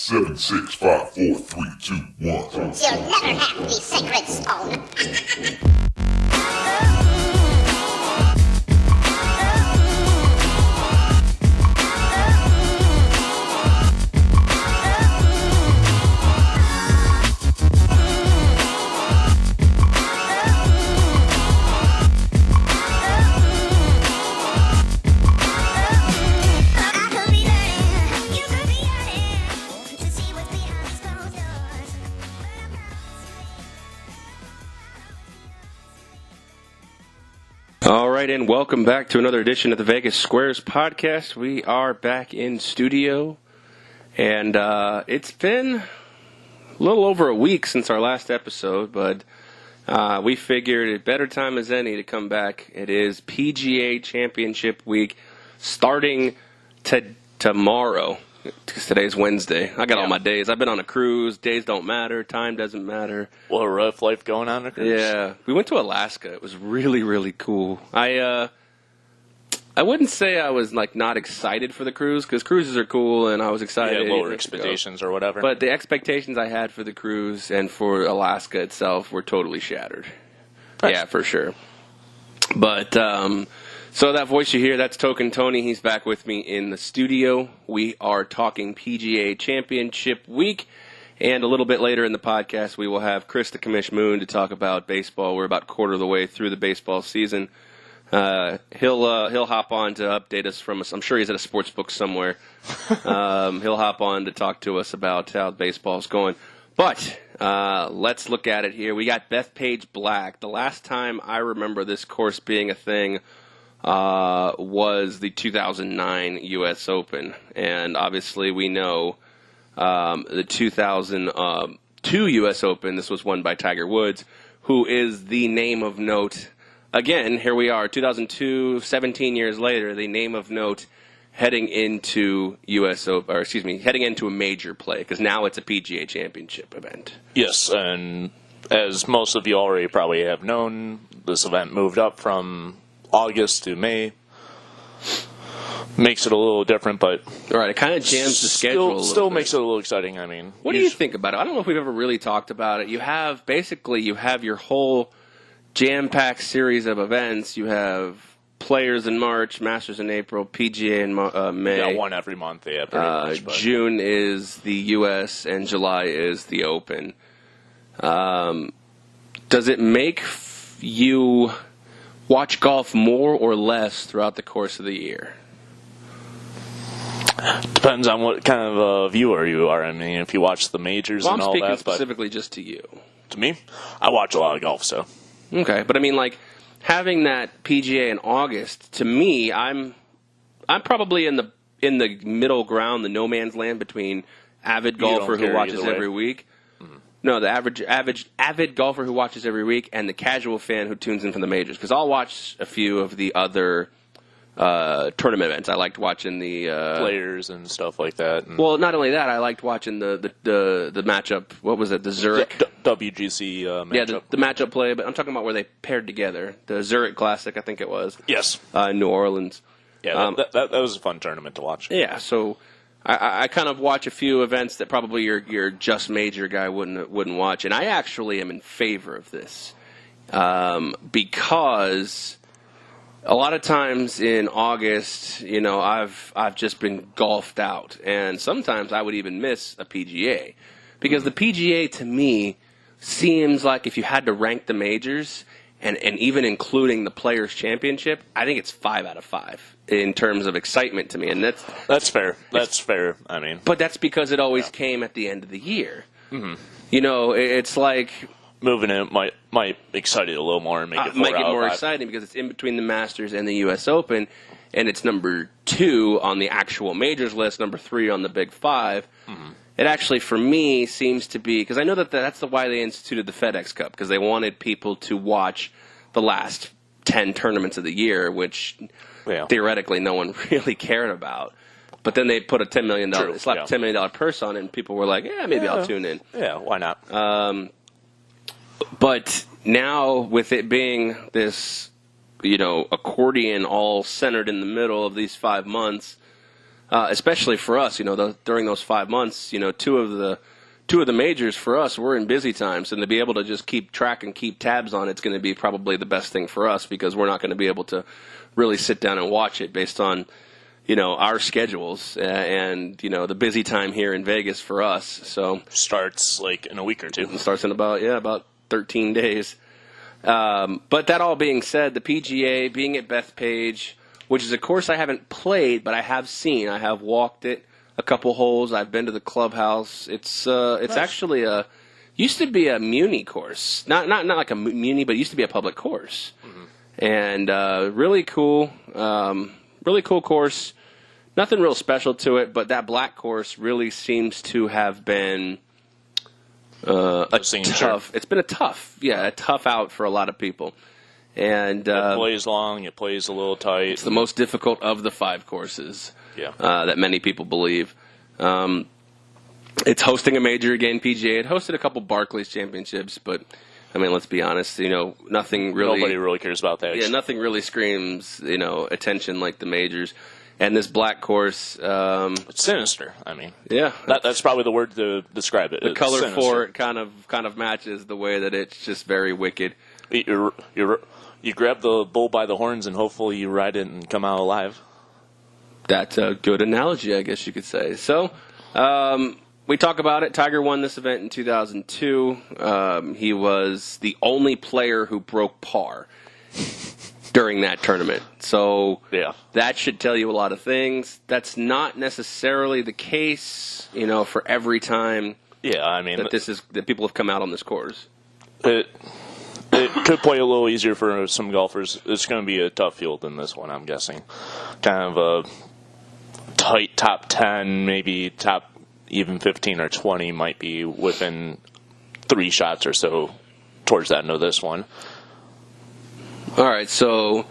7, 6, 5, 4, 3, 2, 1. You'll never have the sacred stone. All right, and welcome back to another edition of the Vegas Squares podcast. We are back in studio, and it's been a little over a week since our last episode, but we figured a better time as any to come back. It is PGA Championship week starting tomorrow, because today's Wednesday. I got all my days. I've been on a cruise. Days don't matter. Time doesn't matter. What a rough life going on a cruise. Yeah. We went to Alaska. It was really, really cool. I wouldn't say I was not excited for the cruise, because cruises are cool, and I was excited. Yeah, lower expectations or whatever. But the expectations I had for the cruise and for Alaska itself were totally shattered. Nice. Yeah, for sure. But so that voice you hear, that's Token Tony. He's back with me in the studio. We are talking PGA Championship week, and a little bit later in the podcast, we will have Chris the Commish Moon to talk about baseball. We're about a quarter of the way through the baseball season. He'll hop on to update us from us. I'm sure he's at a sports book somewhere. He'll hop on to talk to us about how baseball's going. But let's look at it here. We got Bethpage Black. The last time I remember this course being a thing was the 2009 U.S. Open. And obviously we know the 2002 U.S. Open, this was won by Tiger Woods, who is the name of note. Again, here we are, 2002, 17 years later, the name of note heading into heading into a major play, because now it's a PGA Championship event. Yes, and as most of you already probably have known, this event moved up from August to May. Makes it a little different, but all right, it kind of jams the schedule. Still makes it a little exciting. I mean, what do you think about it? I don't know if we've ever really talked about it. You have your whole jam-packed series of events. You have Players in March, Masters in April, PGA in May. Yeah, one every month. Yeah, pretty much. But June is the U.S. and July is the Open. Does it make you watch golf more or less throughout the course of the year? Depends on what kind of viewer you are. I mean, if you watch the majors and all that. I'm speaking specifically just to you. To me, I watch a lot of golf, so. Okay, but I mean, having that PGA in August, to me, I'm probably in the middle ground, the no man's land between avid golfer who watches every week. Mm-hmm. No, the avid golfer who watches every week, and the casual fan who tunes in from the majors. Because I'll watch a few of the other tournament events. I liked watching the Players and stuff like that. And well, not only that, I liked watching the matchup. What was it? The Zurich WGC matchup. Yeah, the matchup play. But I'm talking about where they paired together. The Zurich Classic, I think it was. Yes. In New Orleans. Yeah, that was a fun tournament to watch. Yeah, so I kind of watch a few events that probably your just major guy wouldn't watch, and I actually am in favor of this because a lot of times in August, I've just been golfed out, and sometimes I would even miss a PGA because the PGA to me seems like if you had to rank the majors. And even including the Players' Championship, I think it's 5 out of 5 in terms of excitement to me, and that's fair. That's fair. I mean, but that's because it always came at the end of the year. Mm-hmm. It's like moving it might excite it a little more and make it more exciting because it's in between the Masters and the U.S. Open, and it's number 2 on the actual majors list, number 3 on the Big Five. Mm-hmm. It actually, for me, seems to be, because I know that's why they instituted the FedEx Cup, because they wanted people to watch the last 10 tournaments of the year, which theoretically no one really cared about. But then they put a $10 million, slapped a $10 million purse on it, and people were like, maybe I'll tune in. Yeah, why not? But now, with it being this, accordion all centered in the middle of these 5 months, especially for us. During those 5 months, two of the majors for us were in busy times, and to be able to just keep track and keep tabs on it's going to be probably the best thing for us, because we're not going to be able to really sit down and watch it based on our schedules and the busy time here in Vegas for us. So starts like in a week or two. It starts in about 13 days. But that all being said, the PGA being at Bethpage, which is a course I haven't played, but I have seen. I have walked it a couple holes. I've been to the clubhouse. It's nice. Actually used to be a muni course, not like a muni, but it used to be a public course, and really cool course. Nothing real special to it, but that black course really seems to have been It's been a tough out for a lot of people. And it plays long, it plays a little tight. It's the most difficult of the 5 courses that many people believe. It's hosting a major again, PGA. It hosted a couple Barclays championships, but I mean, let's be honest, nothing really... Nobody really cares about that. Yeah, nothing really screams, attention like the majors. And this black course... it's sinister, I mean. Yeah. That's probably the word to describe it. The color for it kind of matches the way that it's just very wicked. You grab the bull by the horns and hopefully you ride it and come out alive. That's a good analogy, I guess you could say. So, we talk about it. Tiger won this event in 2002. He was the only player who broke par during that tournament. So that should tell you a lot of things. That's not necessarily the case, for every time. Yeah, I mean that people have come out on this course. It could play a little easier for some golfers. It's going to be a tough field in this one, I'm guessing. Kind of a tight top 10, maybe top even 15 or 20 might be within 3 shots or so towards that end of this one. All right, so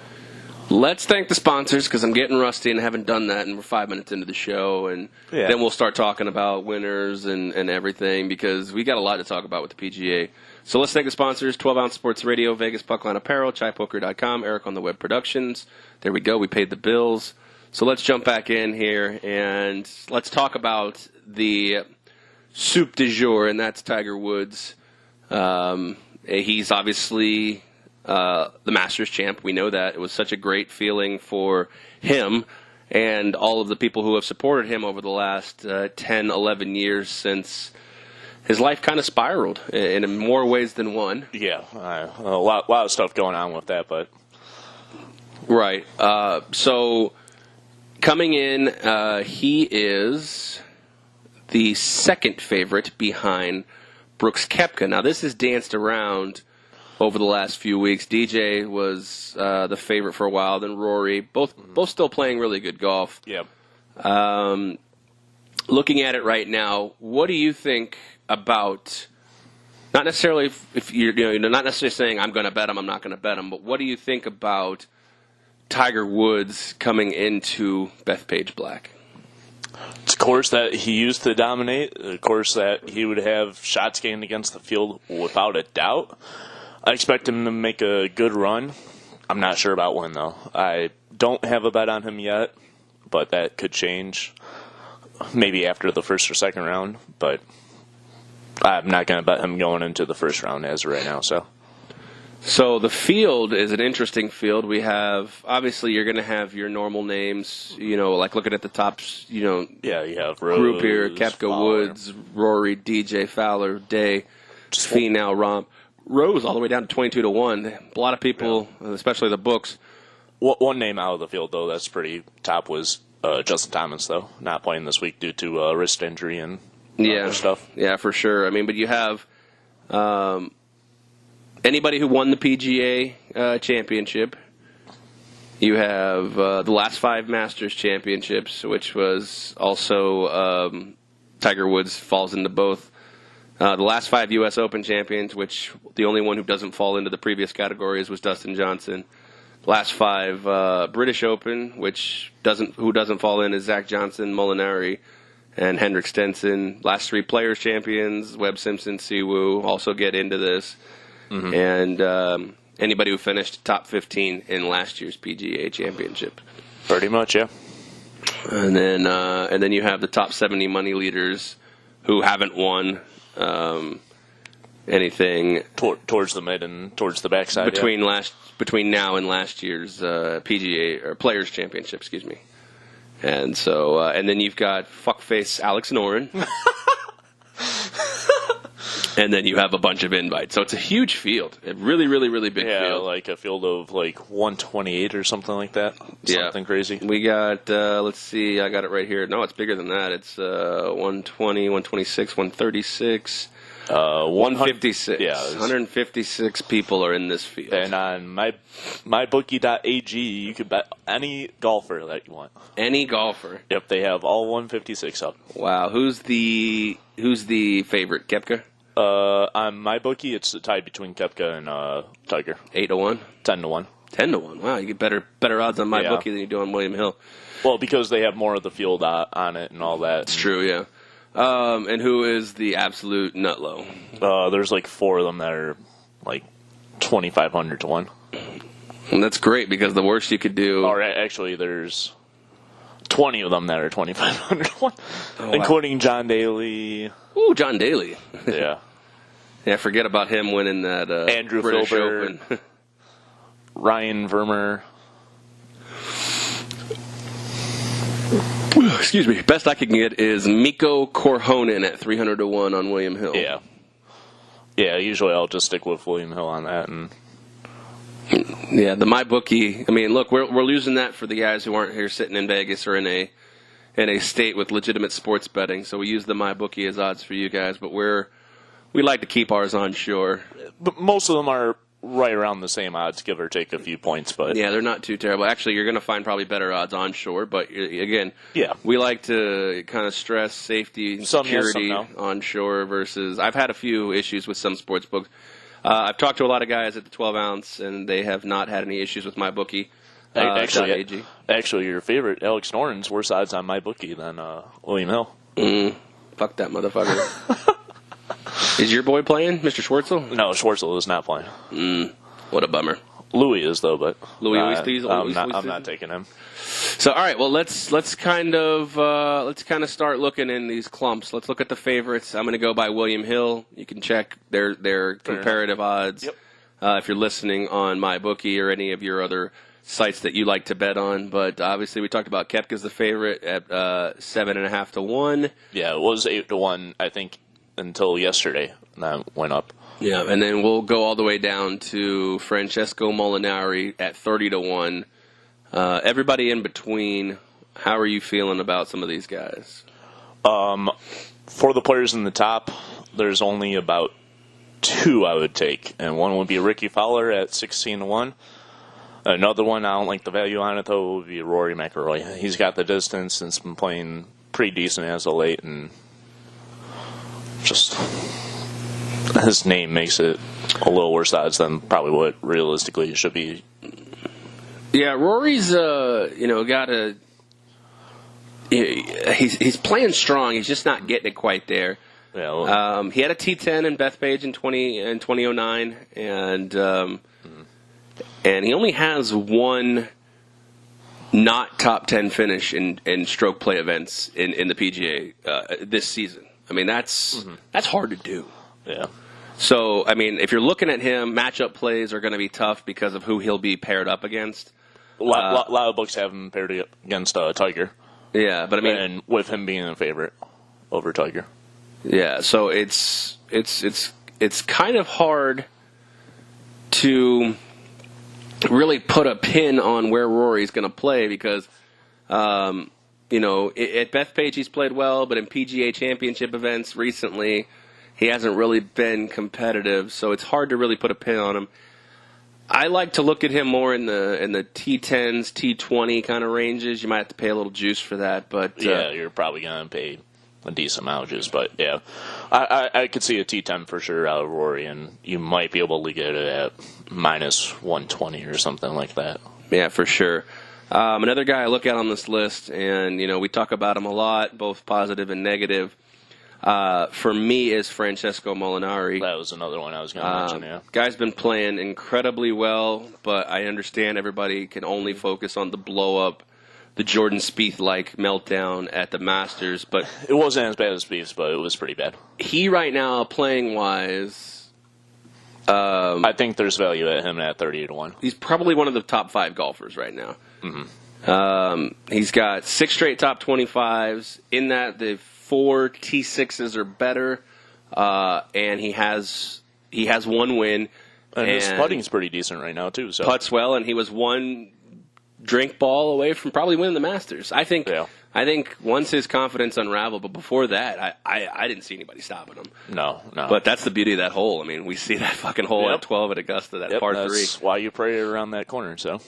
let's thank the sponsors, because I'm getting rusty and I haven't done that, and we're 5 minutes into the show, and then we'll start talking about winners and everything, because we got a lot to talk about with the PGA. So let's thank the sponsors: 12 Ounce Sports Radio, Vegas Puckline Apparel, ChaiPoker.com, Eric on the Web Productions. There we go. We paid the bills. So let's jump back in here, and let's talk about the soup du jour, and that's Tiger Woods. He's obviously the Masters champ. We know that. It was such a great feeling for him and all of the people who have supported him over the last 10, 11 years since his life kind of spiraled in more ways than one. Yeah, a lot of stuff going on with that, but... Right. So coming in, he is the second favorite behind Brooks Koepka. Now, this has danced around over the last few weeks. DJ was the favorite for a while, then Rory. Both still playing really good golf. Yeah. Looking at it right now, what do you think about, not necessarily if you're not necessarily saying I'm going to bet him, I'm not going to bet him, but what do you think about Tiger Woods coming into Bethpage Black? It's a course that he used to dominate, a course that he would have shots gained against the field without a doubt. I expect him to make a good run. I'm not sure about when, though. I don't have a bet on him yet, but that could change maybe after the first or second round, but I'm not going to bet him going into the first round as of right now. So the field is an interesting field. We have, obviously, you're going to have your normal names, like looking at the tops, you have Rose, group here: Koepka, Fowler, Woods, Rory, DJ, Fowler, Day, Finau, Rahm. Rose all the way down to 22-1. A lot of people, especially the books. One name out of the field, though, that's pretty top was Justin Thomas, though, not playing this week due to wrist injury and other stuff. Yeah, for sure. I mean, but you have anybody who won the PGA Championship. You have the last 5 Masters Championships, which was also Tiger Woods falls into both. The last 5 U.S. Open champions, which the only one who doesn't fall into the previous categories was Dustin Johnson. Last 5 British Open, who doesn't fall in is Zach Johnson, Molinari, and Hendrik Stenson. Last 3 Players Champions, Webb Simpson, Siwoo, also get into this. Mm-hmm. And anybody who finished top 15 in last year's PGA Championship. Pretty much, yeah. And then you have the top 70 money leaders who haven't won anything towards the mid and towards the backside between now and last year's PGA or Players Championship, excuse me. And so and then you've got fuckface Alex Noren. And then you have a bunch of invites. So it's a huge field. A really, really, really big field. Yeah, like a field of like 128 or something like that. Something crazy. We got, let's see, I got it right here. No, it's bigger than that. It's 120, 126, 136, 156. Yeah, 156 people are in this field. And on mybookie.ag, you can bet any golfer that you want. Any golfer. Yep, they have all 156 up. Wow, who's the favorite? Koepka? On MyBookie, it's a tie between Koepka and Tiger. 8-1? 10-1. 10-1. Wow, you get better odds on MyBookie than you do on William Hill. Well, because they have more of the field on it and all that. It's true, yeah. And who is the absolute nutlow? There's like 4 of them that are like 2,500 to 1. And that's great because the worst you could do. Or actually, there's 20 of them that are 2,500 to 1, including John Daly. Ooh, John Daly. Yeah. Yeah, forget about him winning that Andrew British Filbert, Open. Ryan Vermeer. Excuse me. Best I can get is Mikko Korhonen at 300 to 1 on William Hill. Yeah. Yeah, usually I'll just stick with William Hill on that. And yeah, the MyBookie. I mean, look, we're losing that for the guys who aren't here sitting in Vegas or in a state with legitimate sports betting. So we use the MyBookie as odds for you guys, but we like to keep ours on shore. But most of them are right around the same odds, give or take a few points. But yeah, they're not too terrible. Actually, you're going to find probably better odds on shore. But again, yeah, we like to kind of stress safety and security on shore versus. I've had a few issues with some sports books. I've talked to a lot of guys at the 12 ounce, and they have not had any issues with MyBookie. Actually, your favorite, Alex Noren's worse odds on MyBookie than William Hill. Fuck that motherfucker. Is your boy playing, Mr. Schwartzel? No, Schwartzel is not playing. What a bummer. Louis is though, but Louis I'm not taking him. So, all right, well, let's kind of start looking in these clumps. Let's look at the favorites. I'm going to go by William Hill. You can check their comparative odds. Yep. If you're listening on MyBookie or any of your other sites that you like to bet on. But obviously, we talked about Koepka's the favorite at 7.5 to 1. Yeah, it was 8 to 1, I think, until yesterday. That went up. Yeah, and then we'll go all the way down to Francesco Molinari at 30 to 1. Everybody in between, how are you feeling about some of these guys? For the players in the top, there's only about 2 I would take, and one would be Ricky Fowler at 16 to 1. Another one, I don't like the value on it, though, would be Rory McIlroy. He's got the distance and has been playing pretty decent as of late, and just his name makes it a little worse odds than probably what realistically it should be. Yeah, Rory's he's playing strong. He's just not getting it quite there. Yeah, well, he had a T10 in Bethpage in 2009, and he only has one not top 10 finish in stroke play events in the PGA this season. I mean, that's hard to do. Yeah. So, I mean, if you're looking at him, matchup plays are going to be tough because of who he'll be paired up against. A lot of books have him paired against Tiger. Yeah, but I mean, and with him being a favorite over Tiger. Yeah, so it's kind of hard to really put a pin on where Rory's going to play because, at Bethpage he's played well, but in PGA Championship events recently, he hasn't really been competitive, so it's hard to really put a pin on him. I like to look at him more in the T10s, T20 kind of ranges. You might have to pay a little juice for that, but yeah, you're probably going to pay a decent amount of juice. But yeah, I could see a T10 for sure out of Rory, and you might be able to get it at minus 120 or something like that. Yeah, for sure. Another guy I look at on this list, and we talk about him a lot, both positive and negative. For me is Francesco Molinari. That was another one I was going to mention, yeah. Guy's been playing incredibly well, but I understand everybody can only focus on the blow-up the Jordan Spieth-like meltdown at the Masters, but It wasn't as bad as Spieth's, but it was pretty bad. he right now, playing-wise, I think there's value at him at 30-1. he's probably one of the top 5 golfers right now. He's got 6 straight top 25s. In that, the 4 T6s are better, and he has 1 win. And his putting's pretty decent right now, too. So. Putts well, and he was 1 drink ball away from probably winning the Masters. I think once his confidence unraveled, but before that, I didn't see anybody stopping him. No. But that's the beauty of that hole. I mean, we see that fucking hole at 12 at Augusta, that par 3. That's why you pray around that corner, so.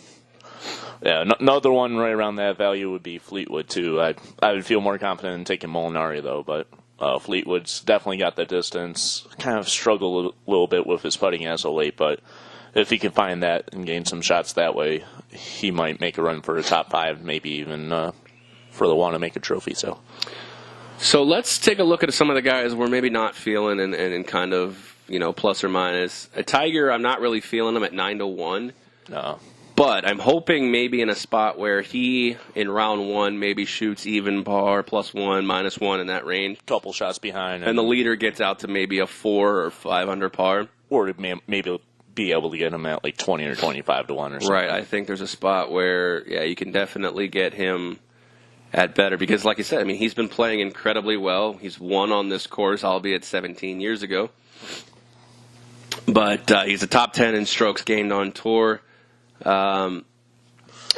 Yeah, another one right around that value would be Fleetwood, too. I would feel more confident in taking Molinari, though, but Fleetwood's definitely got the distance. Kind of struggled a little bit with his putting as of late, but if he can find that and gain some shots that way, he might make a run for a top 5, maybe even for the one to make a trophy. So let's take a look at some of the guys we're maybe not feeling and kind of, plus or minus. A Tiger, I'm not really feeling him at 9-1. No. But I'm hoping maybe in a spot where he, in round 1, maybe shoots even par, +1, -1 in that range. Couple shots behind. And the leader gets out to maybe a 4 or 5 under par. Or maybe be able to get him at like 20 or 25-1 or something. Right. I think there's a spot where, you can definitely get him at better. Because, like I said, I mean, he's been playing incredibly well. He's won on this course, albeit 17 years ago. But he's a top 10 in strokes gained on tour.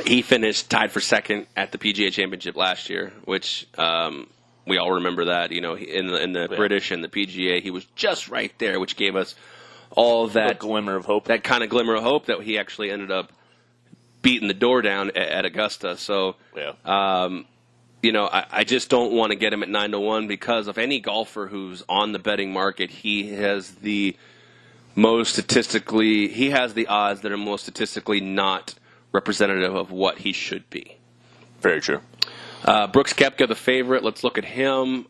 He finished tied for second at the PGA Championship last year, which we all remember that. In the British and the PGA, he was just right there, which gave us all that glimmer of hope. That kind of glimmer of hope that he actually ended up beating the door down at Augusta. So, I just don't want to get him at 9-1 because of any golfer who's on the betting market. He has the odds that are most statistically not representative of what he should be. Very true. Brooks Koepka, the favorite. Let's look at him.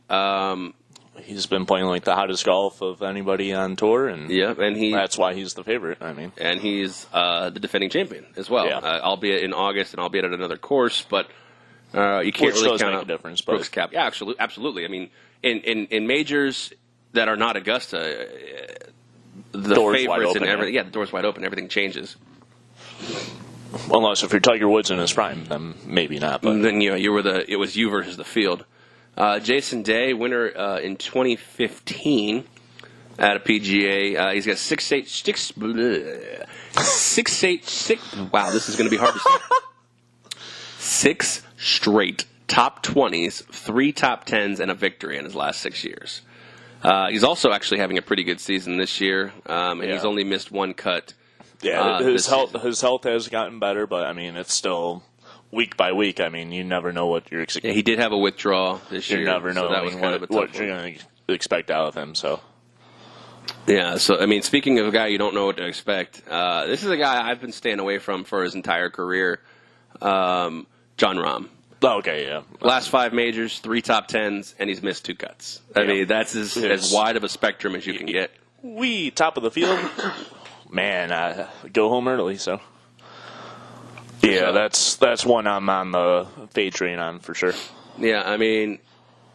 He's been playing like the hottest golf of anybody on tour, and that's why he's the favorite. I mean, and he's the defending champion as well, albeit in August and albeit at another course. But you can't really count out a difference. Brooks Koepka. Yeah, absolutely. I mean, in majors that are not Augusta. The door's favorites and everything. Yeah, the door's wide open. Everything changes. Unless if you're Tiger Woods in his prime, then maybe not. But then it was you versus the field. Jason Day, winner in 2015 at a PGA. He's got 6 Wow, this is going to be hard to say. 6 straight top 20s, 3 top 10s, and a victory in his last 6 years. He's also actually having a pretty good season this year, and he's only missed 1 cut. Yeah, his health has gotten better, but I mean it's still week by week. I mean you never know what you're expecting. Yeah, he did have a withdrawal this year. You never know so that was kind of a tough what you're going to expect out of him. So yeah, so I mean, speaking of a guy you don't know what to expect, this is a guy I've been staying away from for his entire career, John Rahm. Okay, yeah. Last 5 majors, 3 top 10s, and he's missed 2 cuts. I mean, that's as wide of a spectrum as you can get. Top of the field. Man, go home early, so. Yeah, that's one I'm on the fade train on for sure. Yeah, I mean,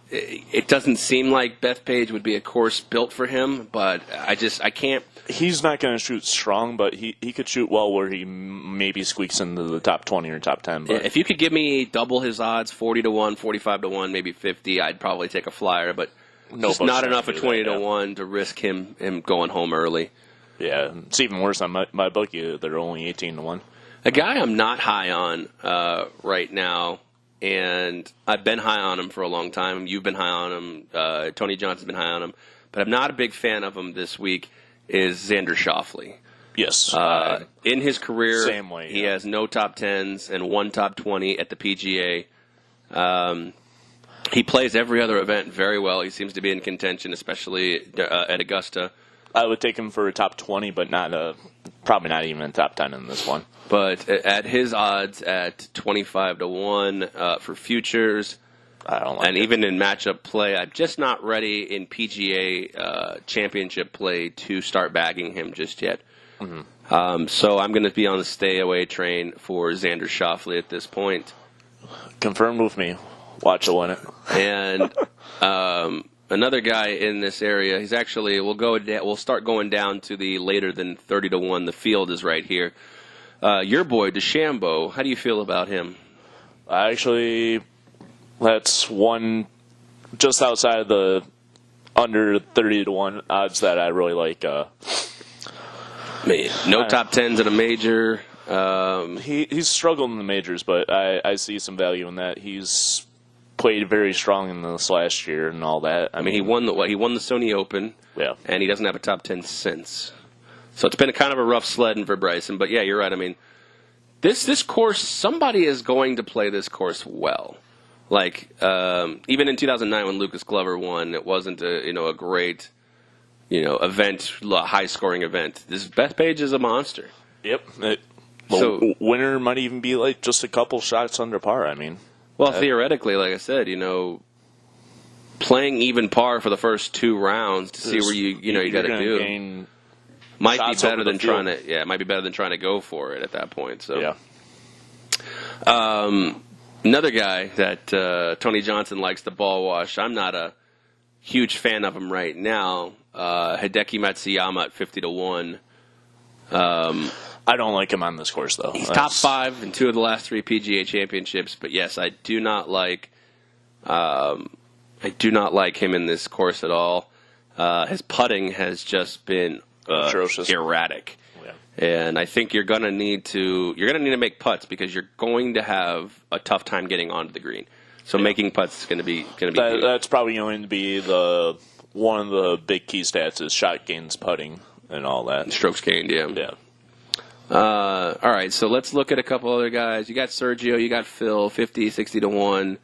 it doesn't seem like Bethpage would be a course built for him, but I can't. He's not going to shoot strong, but he could shoot well where he maybe squeaks into the top 20 or top 10. But. Yeah, if you could give me double his odds, 40-1, 45-1, maybe 50, I'd probably take a flyer, but just not enough at 20-1 to risk him going home early. Yeah, it's even worse on my bookie. They're only 18-1. A guy I'm not high on right now, and I've been high on him for a long time. You've been high on him. Tony Johnson's been high on him. But I'm not a big fan of him this week is Xander Schauffele. Yes. In his career, same way, he has no top 10s and 1 top 20 at the PGA. He plays every other event very well. He seems to be in contention, especially at Augusta. I would take him for a top 20, but probably not even a top 10 in this one. But at his odds at 25-1 for futures, I don't like and even in matchup play, I'm just not ready in PGA Championship play to start bagging him just yet. Mm-hmm. So I'm going to be on the stay away train for Xander Schauffele at this point. Confirmed with me. Watch it win it. And another guy in this area, he's actually, we'll start going down to the later than 30 to 1. The field is right here. Your boy, DeChambeau, how do you feel about him? Actually, that's one just outside of the under 30 to 1 odds that I really like. No top tens at a major. He's struggled in the majors, but I see some value in that. He's played very strong in this last year and all that. I mean, he won the Sony Open, yeah, and he doesn't have a top 10 since. So it's been kind of a rough sledding for Bryson. But yeah, you're right. I mean, this course, somebody is going to play this course well. Like even in 2009 when Lucas Glover won, it wasn't a great event, high scoring event. This Bethpage is a monster. Yep. So winner might even be like just a couple shots under par. I mean. Well, theoretically, like I said, playing even par for the first 2 rounds to see where you got to do might be better than trying to go for it at that point. So yeah. Another guy that Tony Johnson likes to ball wash. I'm not a huge fan of him right now. Hideki Matsuyama at 50 to 1. I don't like him on this course, though. He's top 5 in 2 of the last 3 PGA Championships, but yes, I do not like him in this course at all. His putting has just been erratic, yeah. And I think you're gonna need to make putts because you're going to have a tough time getting onto the green. So making putts is going to be that's probably going to be one of the big key stats is shot gains, putting, and all that. Strokes gained, yeah. Yeah. All right, so let's look at a couple other guys. You got Sergio, you got Phil, 50, 60 to 1.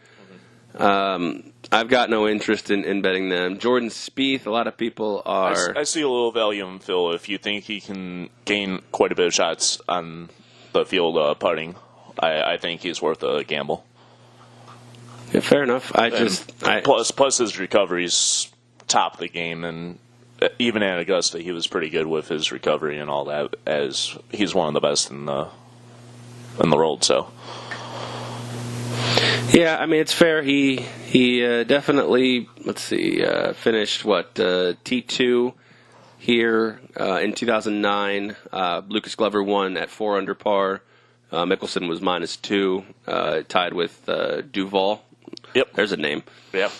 I've got no interest in betting them. Jordan Spieth, a lot of people are. I see a little value in Phil if you think he can gain quite a bit of shots on the field putting. I think he's worth a gamble. Yeah, fair enough. Plus his recovery's top of the game, and even at Augusta, he was pretty good with his recovery and all that, as he's one of the best in the world. So, yeah, I mean it's fair. He definitely finished T2 here in 2009. Lucas Glover won at 4 under par. Mickelson was -2, tied with Duval. Yep, there's a name. Yep,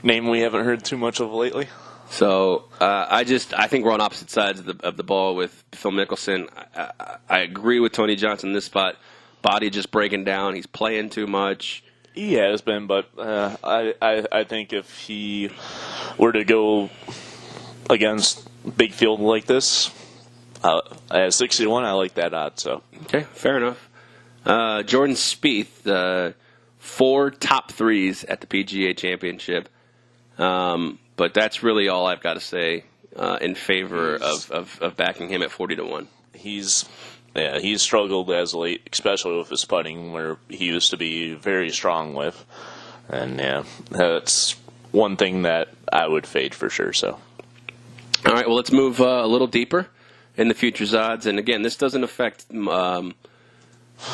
name we haven't heard too much of lately. So I think we're on opposite sides of the ball with Phil Mickelson. I agree with Tony Johnson in this spot. Body just breaking down. He's playing too much. He has been, but I think if he were to go against big field like this, at 61, I like that odd. So okay, fair enough. Jordan Spieth, 4 top 3s at the PGA Championship. But that's really all I've got to say in favor of backing him at 40 to 1. He's struggled as of late, especially with his putting, where he used to be very strong with. And yeah, that's one thing that I would fade for sure. So, all right, well, let's move a little deeper in the futures odds. And again, this doesn't affect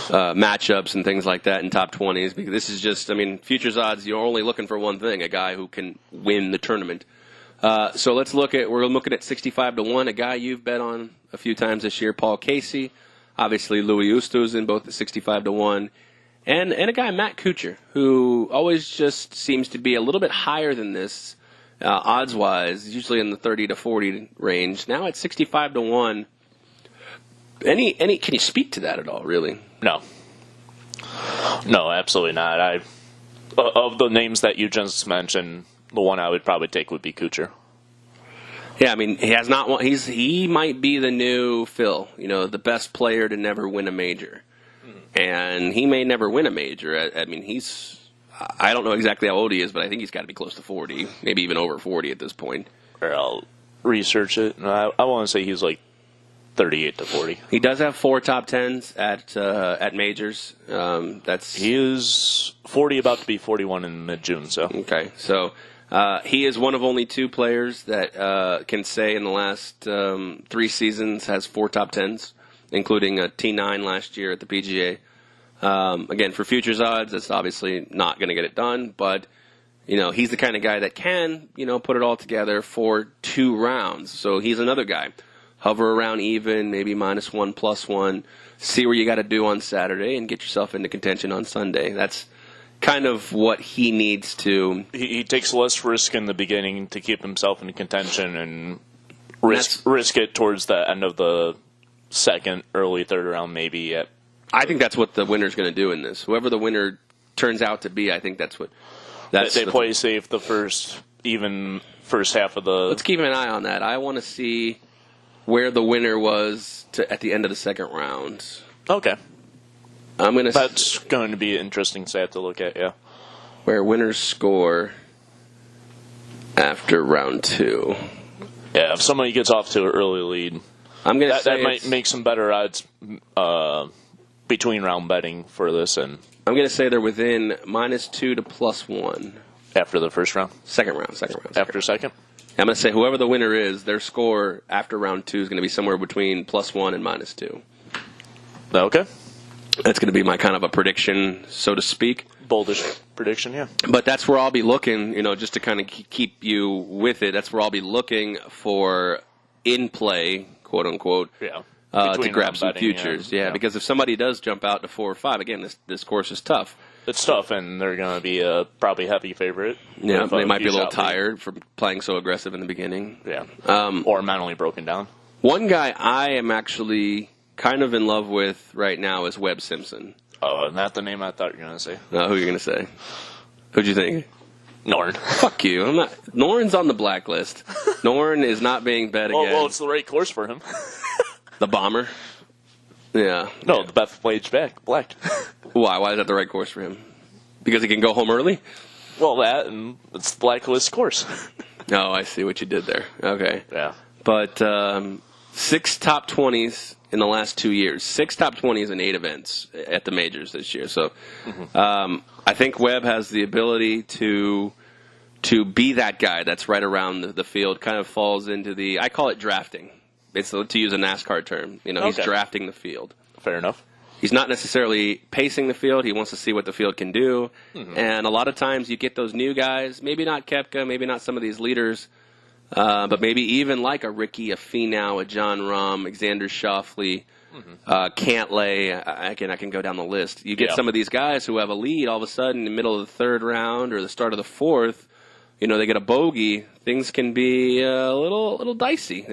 matchups and things like that in top 20s, because this is just, futures odds, you're only looking for one thing, a guy who can win the tournament. So we're looking at 65 to 1, a guy you've bet on a few times this year, Paul Casey, obviously Louis Oosthuizen, both at 65 to 1, and a guy, Matt Kuchar, who always just seems to be a little bit higher than this, odds-wise, usually in the 30 to 40 range. Now at 65 to 1, can you speak to that at all, really? No, absolutely not. Of the names that you just mentioned, the one I would probably take would be Kuchar. Yeah, he has not won. He might be the new Phil, the best player to never win a major, and he may never win a major. I don't know exactly how old he is, but I think he's got to be close to 40, maybe even over 40 at this point. Or I'll research it. I want to say he's like 38 to 40. He does have 4 top 10s at majors. He is 40, about to be 41 in mid-June. So okay, so he is one of only 2 players that can say in the last 3 seasons has 4 top 10s, including a T9 last year at the PGA. Again, for futures odds, it's obviously not going to get it done, but he's the kind of guy that can, put it all together for 2 rounds. So he's another guy. Hover around even, maybe -1, +1. See where you got to do on Saturday and get yourself into contention on Sunday. That's kind of what he needs to. He takes less risk in the beginning to keep himself in contention and risk it towards the end of the second, early third round, maybe. I think that's what the winner's going to do in this. Whoever the winner turns out to be, I think that's what. They play safe the first half of the. Let's keep an eye on that. I want to see where the winner was at the end of the second round. Okay. That's going to be an interesting stat to look at, yeah. Where winners score after round 2. Yeah, if somebody gets off to an early lead, that might make some better odds between round betting for this. And I'm going to say they're within -2 to +1. After the first round? Second round. After second? I'm going to say whoever the winner is, their score after round 2 is going to be somewhere between +1 and -2. Okay. That's going to be my kind of a prediction, so to speak. Boldish prediction, yeah. But that's where I'll be looking, just to kind of keep you with it. That's where I'll be looking for in play, quote unquote, to grab some futures. Yeah, because if somebody does jump out to 4 or 5, again, this course is tough. It's tough, and they're going to be a probably heavy favorite. Yeah, they might be a little tired from playing so aggressive in the beginning. Yeah, or mentally broken down. One guy I am actually kind of in love with right now is Webb Simpson. Oh, not the name I thought you were going to say. No, who are you going to say? Who'd you think? Norn. Fuck you. I'm not. Norn's on the blacklist. Norn is not being bet again. Well, it's the right course for him. The bomber? Yeah. No, the Bethpage black. Why? Why is that the right course for him? Because he can go home early? Well, that, and it's the blacklist course. Oh, I see what you did there. Okay. Yeah. But 6 top 20s in the last 2 years. 6 top 20s in 8 events at the majors this year. So I think Webb has the ability to be that guy that's right around the field, kind of falls into I call it drafting. It's to use a NASCAR term. He's drafting the field. Fair enough. He's not necessarily pacing the field. He wants to see what the field can do. And a lot of times you get those new guys, maybe not Koepka, maybe not some of these leaders, but maybe even like a Ricky, a Finau, a John Rahm, Alexander Schauffele, Cantlay. Again, I can go down the list. You get some of these guys who have a lead all of a sudden in the middle of the 3rd round or the start of the 4th. They get a bogey. Things can be a little dicey,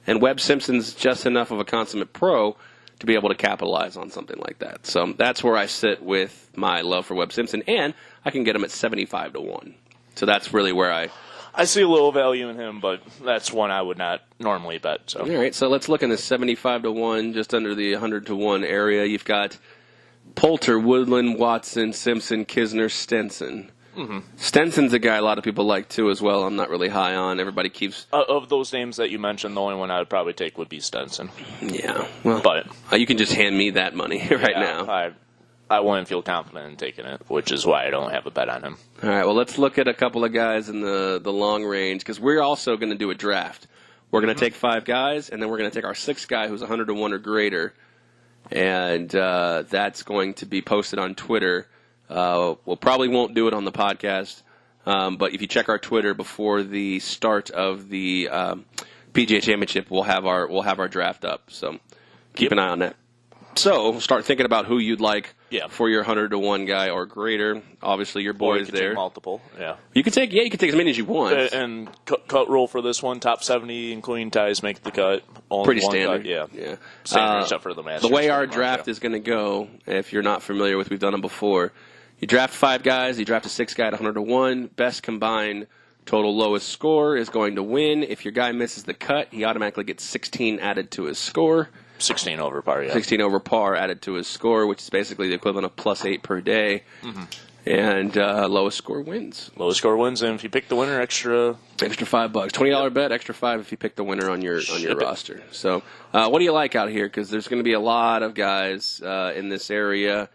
And Webb Simpson's just enough of a consummate pro to be able to capitalize on something like that. So that's where I sit with my love for Webb Simpson, and I can get him at 75 to 1. So that's really where I see a little value in him, but that's one I would not normally bet. So. All right, so let's look in the 75 to 1, just under the 100 to 1 area. You've got Poulter, Woodland, Watson, Simpson, Kisner, Stenson. Stenson's a guy a lot of people like, too, as well. I'm not really high on. Everybody keeps... of those names that you mentioned, the only one I would probably take would be Stenson. Yeah, well, but you can just hand me that money now. I wouldn't feel confident in taking it, which is why I don't have a bet on him. All right, well, let's look at a couple of guys in the long range, because we're also going to do a draft. We're going to take 5 guys, and then we're going to take our 6th guy who's 100 to 1 or greater, and that's going to be posted on Twitter. We'll probably won't do it on the podcast, but if you check our Twitter before the start of the PGA Championship, we'll have our draft up. So keep an eye on that. So start thinking about who you'd like for your 100 to 1 guy or greater. Obviously, your boys there. Take multiple, yeah. You can take as many as you want. And cut rule for this one: top 70, including ties, make the cut. Only pretty one standard. Cut, yeah. Standard except for the Masters. The way our draft is going to go, if you're not familiar with, we've done them before. You draft 5 guys. You draft a 6th guy at 100 to 1. Best combined total lowest score is going to win. If your guy misses the cut, he automatically gets 16 added to his score. 16 over par, yeah. 16 over par added to his score, which is basically the equivalent of +8 per day. And lowest score wins. Lowest score wins, and if you pick the winner, extra $5. $20 bet, extra 5 if you pick the winner on your roster. So, what do you like out here? Because there's going to be a lot of guys in this area.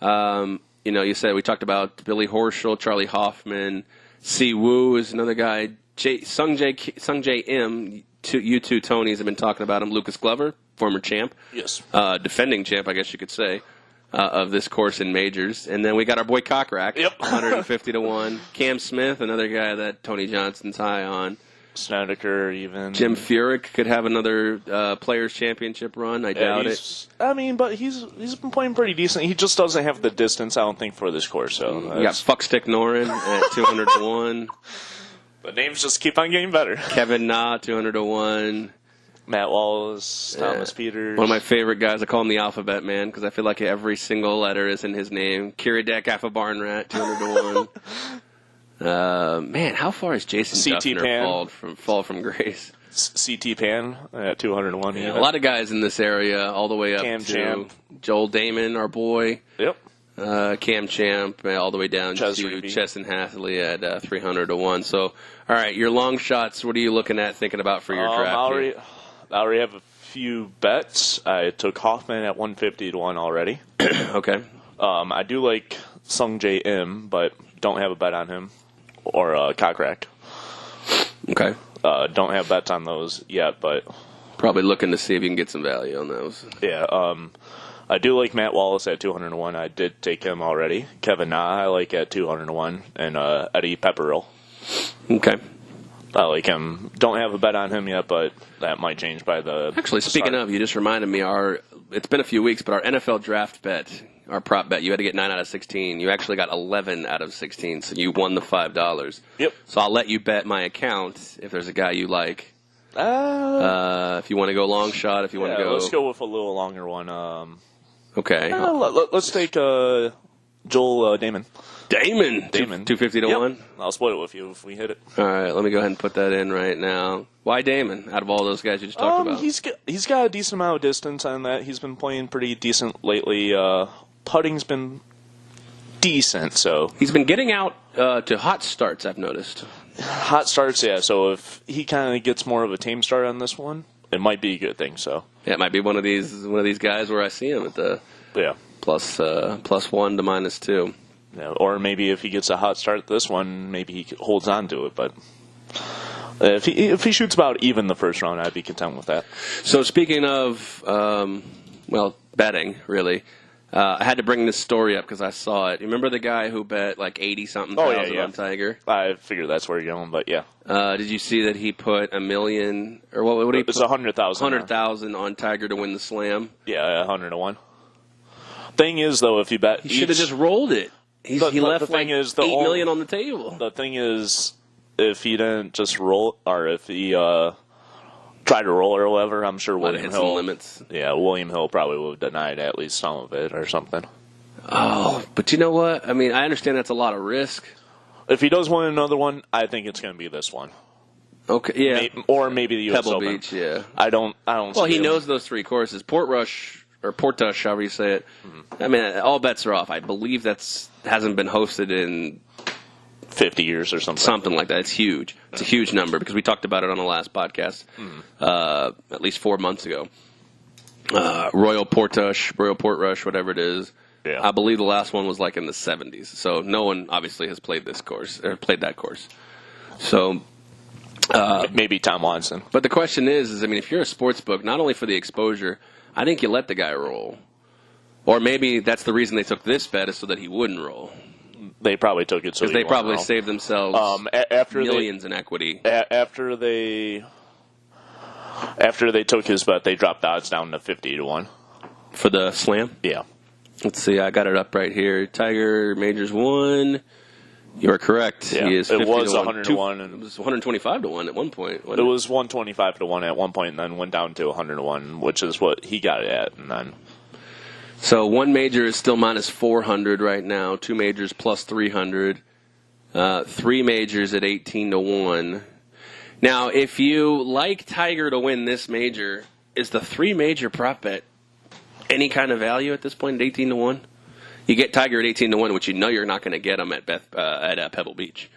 You said we talked about Billy Horschel, Charlie Hoffman, Si Woo is another guy. Sung Jae Im. You two Tonys have been talking about him. Lucas Glover, former champ. Yes. Defending champ, I guess you could say. of this course in majors. And then we got our boy Cockrack, 150 to 1. Cam Smith, another guy that Tony Johnson's high on. Snedeker, even. Jim Furyk could have another Players' Championship run. I doubt it. I mean, but he's been playing pretty decent. He just doesn't have the distance, I don't think, for this course. So you got Fuckstick Norin at 200 to 1. The names just keep on getting better. Kevin Na, 200 to 1. Matt Wallace, Thomas Peters. One of my favorite guys. I call him the Alphabet Man because I feel like every single letter is in his name. Kiradek Barnrat, 200 to 1. Man, how far has Jason Duffner fall from grace? CT Pan at 200 to 1. Yeah, a lot of guys in this area, all the way up to Champ. Joel Damon, our boy. Yep. Cam Champ, all the way down to Chesson Hathley at 300 to 1. So, all right, your long shots, what are you looking at, thinking about for your draft? I already have a few bets. I took Hoffman at 150 to 1 already. Okay. I do like Sung J M, but don't have a bet on him. Or Cockrack. Okay. Don't have bets on those yet, but probably looking to see if you can get some value on those. Yeah. I do like Matt Wallace at 200 to 1. I did take him already. Kevin Na I like at 200 to 1, and Eddie Pepperell. Okay. I like him. Don't have a bet on him yet, but that might change by the. Actually, speaking of, you just reminded me. It's been a few weeks, but our NFL draft bet, our prop bet, you had to get 9 out of 16. You actually got 11 out of 16, so you won the $5. Yep. So I'll let you bet my account if there's a guy you like. If you want to go long shot, if you want to go. Let's go with a little longer one. Okay. Let's take Joel Damon. Damon. 250 to 1? I'll split it with you if we hit it. All right, let me go ahead and put that in right now. Why Damon, out of all those guys you just talked about? He's got a decent amount of distance on that. He's been playing pretty decent lately. Putting's been decent, so. He's been getting out to hot starts, I've noticed. Hot starts, yeah. So if he kind of gets more of a tame start on this one, it might be a good thing, so. Yeah, it might be one of these guys where I see him at the plus 1 to -2. Yeah, or maybe if he gets a hot start this one, maybe he holds on to it. But if he shoots about even the first round, I'd be content with that. So speaking of, betting, really, I had to bring this story up because I saw it. You remember the guy who bet like 80-something thousand on Tiger? I figured that's where you're going, but yeah. Did you see that he put $1 million, or what did he put? It's 100,000. 100,000 on Tiger to win the Slam? Yeah, 100 to 1. Thing is, though, if you bet, he should have just rolled it. He left like $8 million on the table. The thing is, if he didn't just roll, or if he tried to roll or whatever, I'm sure William Hill. Some limits. Yeah, William Hill probably would have denied at least some of it or something. Oh, but you know what? I mean, I understand that's a lot of risk. If he does win another one, I think it's going to be this one. Okay, yeah. Or maybe the U.S. Pebble Open. Beach, yeah. I don't. Well, he knows those 3 courses. Portrush, however you say it. Mm-hmm. I mean, all bets are off. I believe hasn't been hosted in 50 years or something. Something like that. It's huge. It's a huge number because we talked about it on the last podcast at least 4 months ago. Royal Portrush, whatever it is. Yeah. I believe the last one was like in the 70s. So no one obviously has played this course or played that course. So maybe Tom Watson. But the question is I mean, if you're a sports book, not only for the exposure, I think you let the guy roll. Or maybe that's the reason they took this bet is so that he wouldn't roll. They probably took it so because they probably saved themselves millions in equity. After they took his bet, they dropped the odds down to 50 to 1 for the Slam. Yeah. Let's see. I got it up right here. Tiger Majors 1. You are correct. Yeah. He is 50 it was to 100 to 1. It was 125 to 1 at one point. It was 125 to 1 at one point, and then went down to 100 to 1, which is what he got it at, and then. So one major is still minus 400 right now. 2 majors plus 300. 3 majors at 18 to 1. Now, if you like Tiger to win this major, is the 3 major prop bet any kind of value at this point at 18 to 1? You get Tiger at 18 to 1, which you know you're not going to get him at Pebble Beach.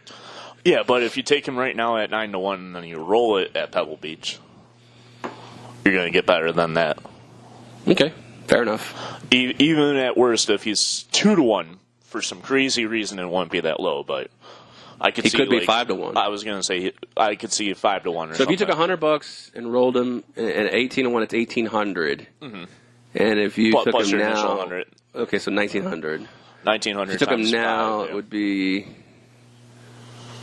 Yeah, but if you take him right now at 9 to 1 and then you roll it at Pebble Beach, you're going to get better than that. Okay, fair enough. Even at worst, if he's 2 to 1 for some crazy reason, it won't be that low. But I could see he could be 5 to 1. I was going to say I could see 5 to 1 or so something. So if you took $100 and rolled him at 18 to 1, it's 1,800. Mm-hmm. And if you took plus him your initial now, 100. okay, so 1,900. 1,900 If you took him times now, 5, it would be.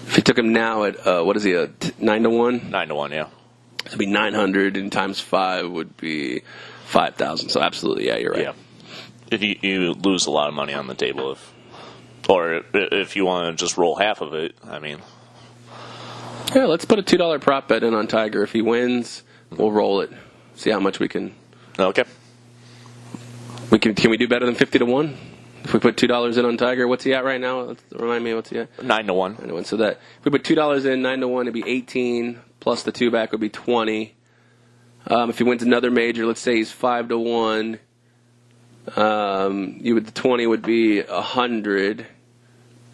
If you took him now at what is he, 9 to 1? 9 to 1, yeah. So it'd be 900, and times 5 would be 5,000. So absolutely, yeah, you're right. Yeah. If you lose a lot of money on the table, or if you want to just roll half of it, I mean. Yeah, let's put a $2 prop bet in on Tiger. If he wins, we'll roll it. See how much we can. Okay. Can we do better than 50 to 1? If we put $2 in on Tiger, what's he at right now? Remind me, what's he at? 9 to 1. 9 to 1. So that if we put $2 in, 9 to 1, it'd be 18. Plus the 2 back would be 20. If he wins another major, let's say he's 5 to 1. The 20 would be 100.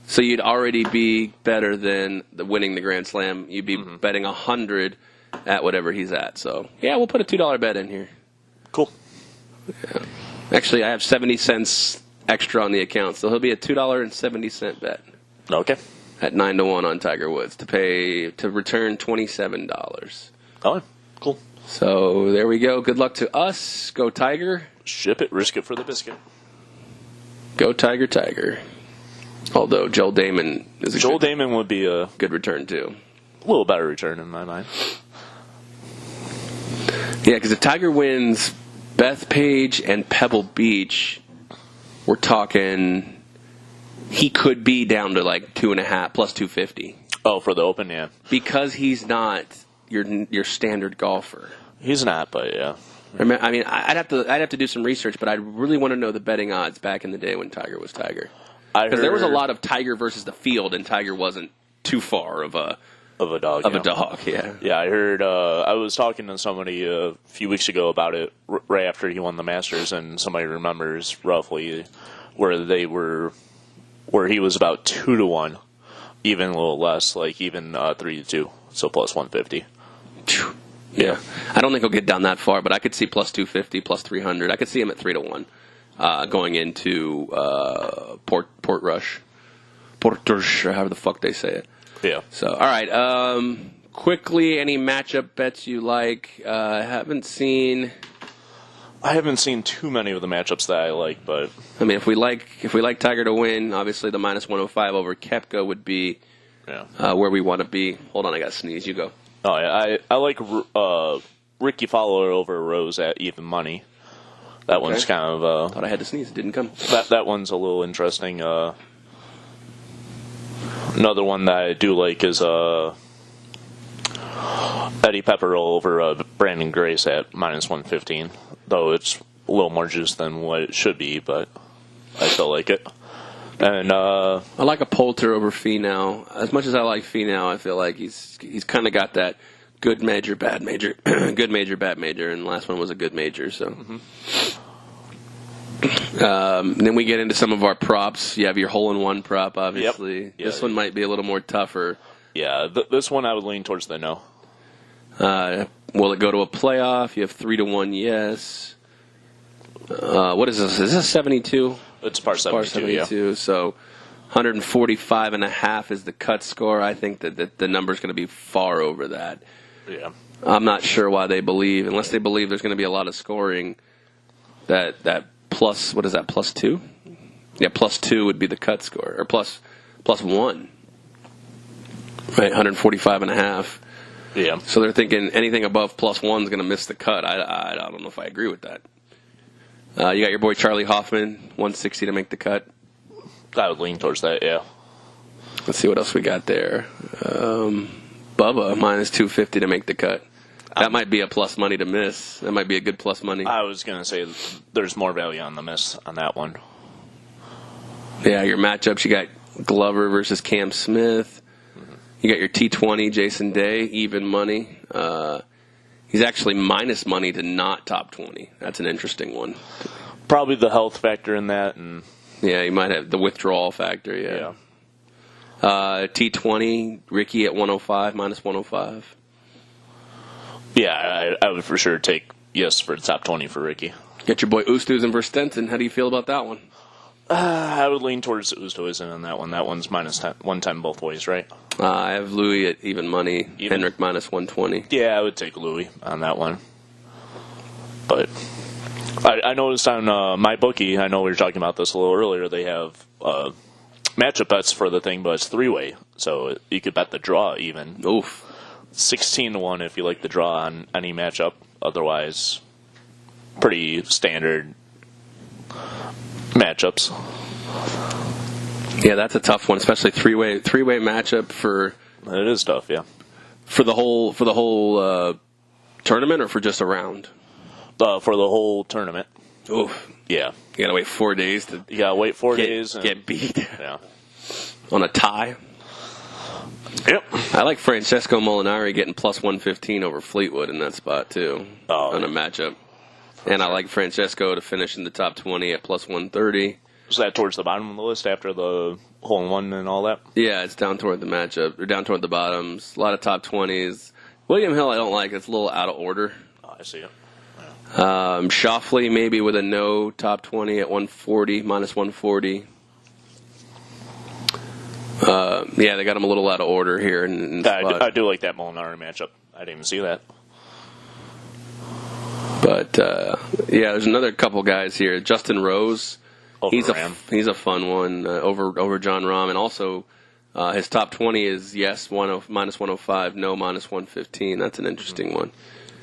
So you'd already be better than winning the Grand Slam. You'd be betting 100 at whatever he's at. So yeah, we'll put a $2 bet in here. Cool. Yeah. Actually, I have 70 cents extra on the account, so he'll be a $2.70 bet. Okay. At 9 to 1 on Tiger Woods to return $27. Oh, cool. So there we go. Good luck to us. Go Tiger. Ship it, risk it for the biscuit. Go Tiger, Tiger. Although Joel Damon is a Damon would be a good return too. A little better return in my mind. Yeah, because if Tiger wins Bethpage and Pebble Beach, we're talking he could be down to like 2.5 plus 250. Oh, for the Open, yeah. Because he's not your standard golfer. He's not, but yeah. I mean, I'd have to do some research, but I really want to know the betting odds back in the day when Tiger was Tiger. Because there was a lot of Tiger versus the field, and Tiger wasn't too far of a dog. A dog, yeah. Yeah, I heard. I was talking to somebody a few weeks ago about it right after he won the Masters, and somebody remembers roughly where he was about 2 to 1, even a little less, like even 3 to 2, so plus 150. Yeah, I don't think he'll get down that far, but I could see plus 250, plus 300. I could see him at 3 to 1 going into Portrush, or however the fuck they say it. Yeah. So, all right. Quickly, any matchup bets you like? I haven't seen too many of the matchups that I like, but I mean, if we like Tiger to win, obviously the minus 105 over Koepka would be where we want to be. Hold on, I got to sneeze. You go. Oh yeah, I like Ricky Fowler over Rose at even money. That one's kind of thought I had to sneeze. It didn't come. That one's a little interesting. Another one that I do like is Eddie Pepperell over Brandon Grace at minus 115. Though it's a little more juice than what it should be, but I still like it. And I like a Poulter over Finau. As much as I like Finau, I feel like he's kind of got that good major, bad major, good major, bad major, and the last one was a good major. So. Then we get into some of our props. You have your hole-in-one prop, obviously. Yep. This one might be a little more tougher. Yeah, this one I would lean towards the no. Will it go to a playoff? You have 3 to 1, yes. What is this? Is this 72? It's par 72, yeah. So 145.5 is the cut score. I think that the number's going to be far over that. Yeah. I'm not sure why they believe, unless they believe there's going to be a lot of scoring, that plus, what is that, plus 2? Yeah, plus 2 would be the cut score, or plus 1. Right, 145.5. Yeah. So they're thinking anything above plus 1 is going to miss the cut. I don't know if I agree with that. You got your boy Charlie Hoffman, 160 to make the cut. I would lean towards that, yeah. Let's see what else we got there. Bubba, minus 250 to make the cut. That might be a plus money to miss. That might be a good plus money. I was going to say there's more value on the miss on that one. Yeah, your matchups, you got Glover versus Cam Smith. You got your T20, Jason Day, even money. He's actually minus money to not top 20. That's an interesting one. Probably the health factor in that. And yeah, you might have the withdrawal factor, yeah. T20, Ricky at 105, minus 105. Yeah, I would for sure take yes for the top 20 for Ricky. Get your boy Oosthuizen versus Stenson. How do you feel about that one? I would lean towards Oosthuizen on that one. That one's minus 10, 110 both ways, right? I have Louis at even money. Henrik minus 120. Yeah, I would take Louis on that one. But I noticed on my bookie, I know we were talking about this a little earlier, they have matchup bets for the thing, but it's 3-way. So you could bet the draw even. Oof. 16-1 if you like the draw on any matchup. Otherwise, pretty standard matchups. Yeah, that's a tough one, especially three-way matchup for. It is tough, yeah. For the whole tournament, or for just a round? For the whole tournament. Oof. Yeah. You gotta wait 4 days to. You gotta wait 4 days and get beat. Yeah. On a tie. Yep. I like Francesco Molinari getting plus 115 over Fleetwood in that spot too. On a matchup. And I like Francesco to finish in the top 20 at plus 130. Was that towards the bottom of the list after the hole-in-one and all that? Yeah, it's down toward the matchup. Or down toward the bottoms. A lot of top 20s. William Hill I don't like. It's a little out of order. Oh, I see it. Schauffele maybe with a no top 20 at 140, minus 140. Yeah, they got him a little out of order here. I do like that Molinari matchup. I didn't even see that. But, yeah, there's another couple guys here. Justin Rose. He's a fun one over John Rahm. And also, his top 20 is yes, minus 105, no, minus 115. That's an interesting one.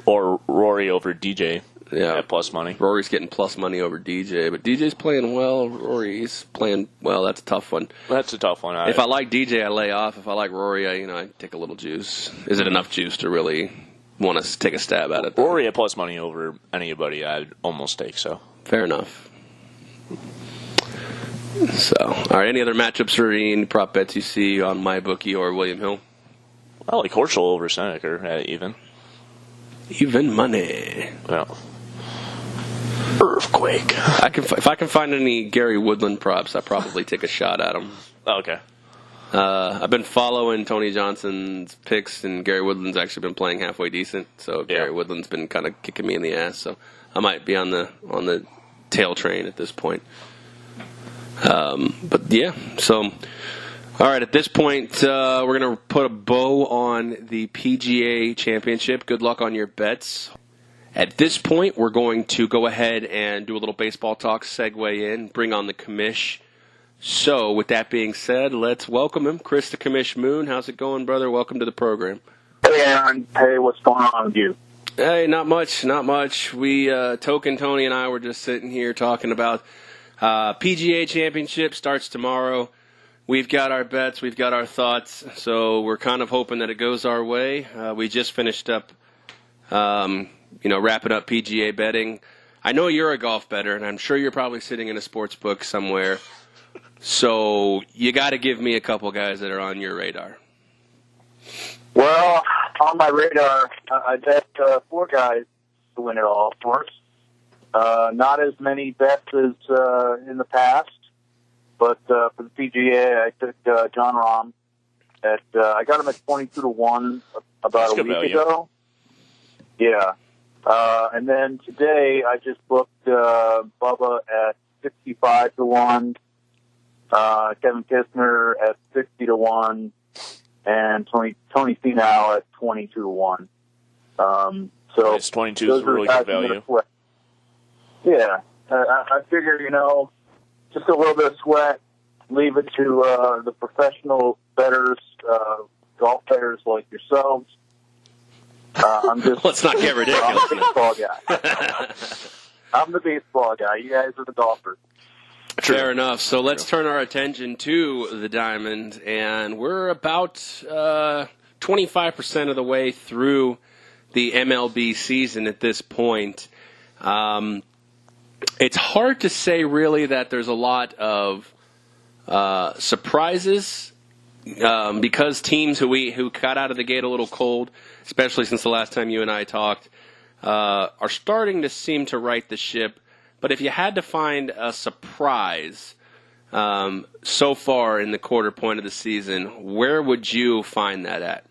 Or Rory over DJ. Yeah, at plus money. Rory's getting plus money over DJ, but DJ's playing well. Rory's playing well. That's a tough one. That's a tough one. If I like DJ, I lay off. If I like Rory, I take a little juice. Is it enough juice to really want to take a stab at it, though? Rory at plus money over anybody, I'd almost take so. Fair enough. So, all right. Any other matchups or any prop bets you see on MyBookie or William Hill? I like Horschel over Seneca at even. Even money. Yeah. Earthquake. If I can find any Gary Woodland props, I probably take a shot at them. Oh, okay. I've been following Tony Johnson's picks, and Gary Woodland's actually been playing halfway decent. So Gary Woodland's been kind of kicking me in the ass. So I might be on the tail train at this point. But yeah, so all right. At this point, we're gonna put a bow on the PGA Championship. Good luck on your bets. At this point, we're going to go ahead and do a little baseball talk, segue in, bring on the Commish. So, with that being said, let's welcome him, Chris the Commish Moon. How's it going, brother? Welcome to the program. Hey, Aaron. Hey, what's going on with you? Hey, not much. We, Token Tony and I were just sitting here talking about PGA Championship starts tomorrow. We've got our bets. We've got our thoughts. So, we're kind of hoping that it goes our way. We just finished up wrapping up PGA betting. I know you're a golf bettor, and I'm sure you're probably sitting in a sports book somewhere. So you got to give me a couple guys that are on your radar. Well, on my radar, I bet 4 guys to win it all, of course. Not as many bets as in the past, but for the PGA, I took John Rahm. I got him at 22-1 about a week ago. Yeah. And then today I just booked Bubba at 65-1, Kevin Kistner at 60-1, and Tony Finau at 22-1. So it's 22 is a really good value. Yeah, I figure just a little bit of sweat, leave it to the professional bettors, golf bettors like yourselves. I'm just. Let's not get ridiculous. I'm the baseball guy. I'm the baseball guy. You guys are the golfers. Fair enough. So let's turn our attention to the Diamond, and we're about 25% of the way through the MLB season at this point. It's hard to say really that there's a lot of surprises because teams who got out of the gate a little cold, especially since the last time you and I talked, are starting to seem to right the ship. But if you had to find a surprise so far in the quarter point of the season, where would you find that at?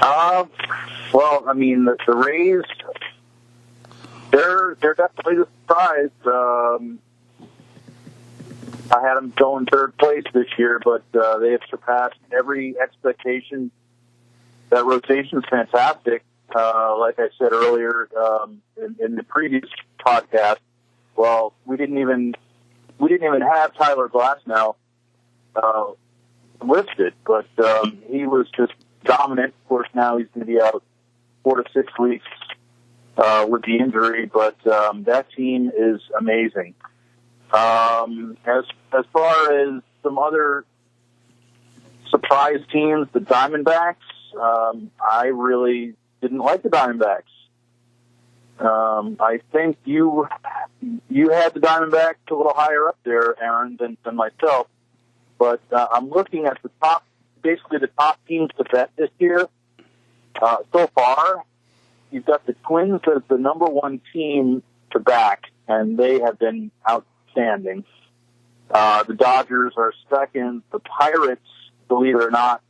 Well, I mean, the Rays, they're definitely the surprise. I had them going third place this year, but they have surpassed every expectation. That rotation's fantastic. like I said earlier in the previous podcast, well, we didn't even have Tyler Glasnow listed, but he was just dominant. Of course, now he's going to be out 4 to 6 weeks with the injury, but that team is amazing. As far as some other surprise teams, the Diamondbacks, I really didn't like the Diamondbacks. I think you had the Diamondbacks a little higher up there, Aaron, than myself. But I'm looking at basically the top teams to bet this year. So far, you've got the Twins as the number one team to back, and they have been outstanding. The Dodgers are second. The Pirates, believe it or not,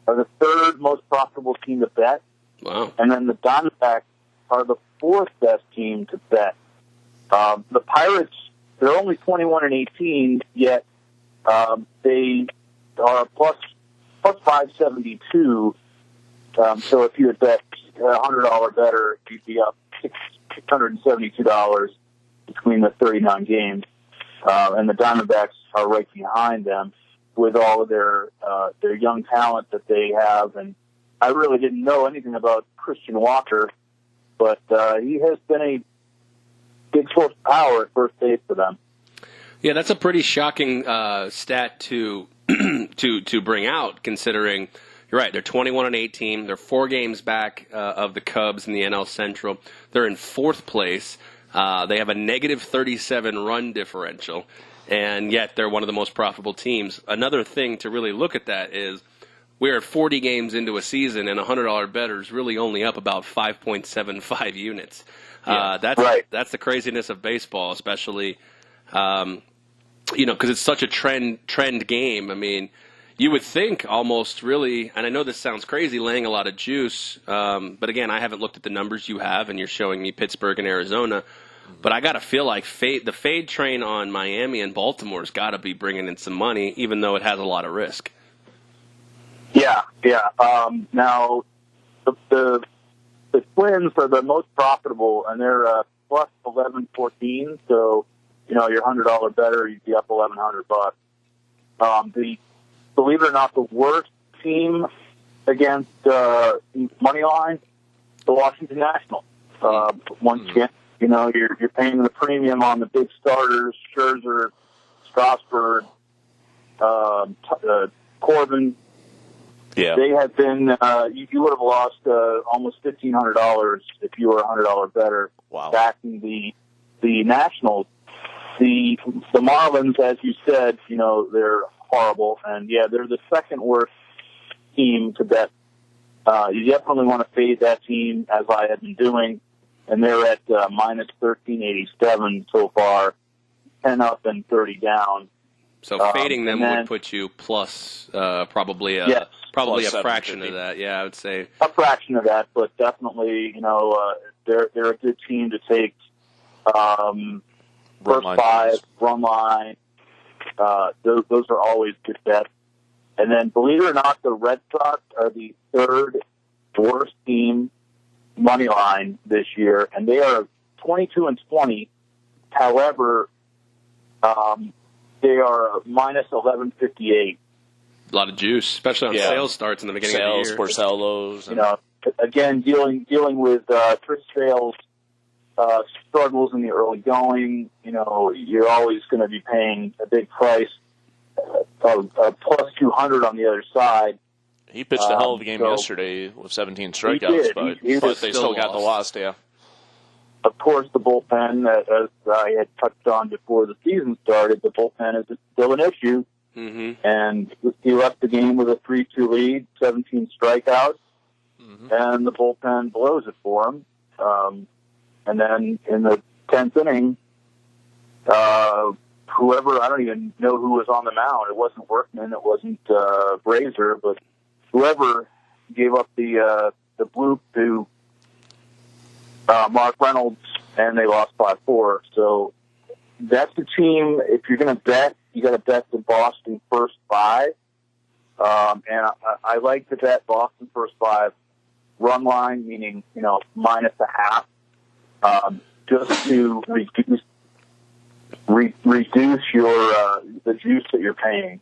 are the third most profitable team to bet. Wow. And then the Diamondbacks are the fourth best team to bet. The Pirates, they're only 21-18, yet they are plus 572. So if you had bet $100 better, you'd be up $672 between the 39 games. And the Diamondbacks are right behind them with all of their young talent that they have. And I really didn't know anything about Christian Walker, but he has been a big source of power at first base for them. Yeah, that's a pretty shocking stat to bring out, considering you're right. They're 21-18. They're 4 games back of the Cubs in the NL Central. They're in 4th place. They have a negative 37 run differential, and yet they're one of the most profitable teams. Another thing to really look at that is we're at 40 games into a season, and a $100 bettor is really only up about 5.75 units. Yeah. That's the craziness of baseball, especially because it's such a trend game. I mean, you would think almost really, and I know this sounds crazy, laying a lot of juice, but again, I haven't looked at the numbers you have, and you're showing me Pittsburgh and Arizona. But I got to feel like the fade train on Miami and Baltimore's got to be bringing in some money, even though it has a lot of risk. Yeah. Now, the Twins are the most profitable, and they're plus 1114. So, your $100 better, you'd be up $1,100. Believe it or not, the worst team against money line, the Washington Nationals. Once again, you're paying the premium on the big starters: Scherzer, Strasburg, Corbin. Yeah. They have been, you would have lost almost $1,500 if you were $100 better. Wow. Backing the Nationals. The Marlins, as you said, they're horrible, and yeah, they're the second worst team to bet. You definitely want to fade that team, as I have been doing, and they're at minus 1387 so far, 10 up and 30 down. So fading them would put you plus probably a fraction of that. Yeah, I would say a fraction of that, but definitely, they're a good team to take. First 5, run line, those are always good bets. And then, believe it or not, the Red Sox are the third worst team money line this year, and they are 22-20. However, they are minus 1158. a lot of juice, especially on sales starts in the beginning of the year. Porcellos. Again, dealing with Chris Sale's struggles in the early going, you're always going to be paying a big price, plus 200 on the other side. He pitched a hell of a game yesterday with 17 strikeouts, but they still got the loss, yeah. Of course, the bullpen, as I had touched on before the season started, the bullpen is still an issue. Mm-hmm. And he left the game with a 3-2 lead, 17 strikeouts, and the bullpen blows it for him. And then in the 10th inning, whoever, I don't even know who was on the mound. It wasn't Workman, it wasn't Brazier, but whoever gave up the bloop to Mark Reynolds, and they lost 5-4. So that's the team. If you're going to bet, you got to bet the Boston first 5. And I like to bet Boston first 5 run line, meaning, minus a half, just to reduce your the juice that you're paying.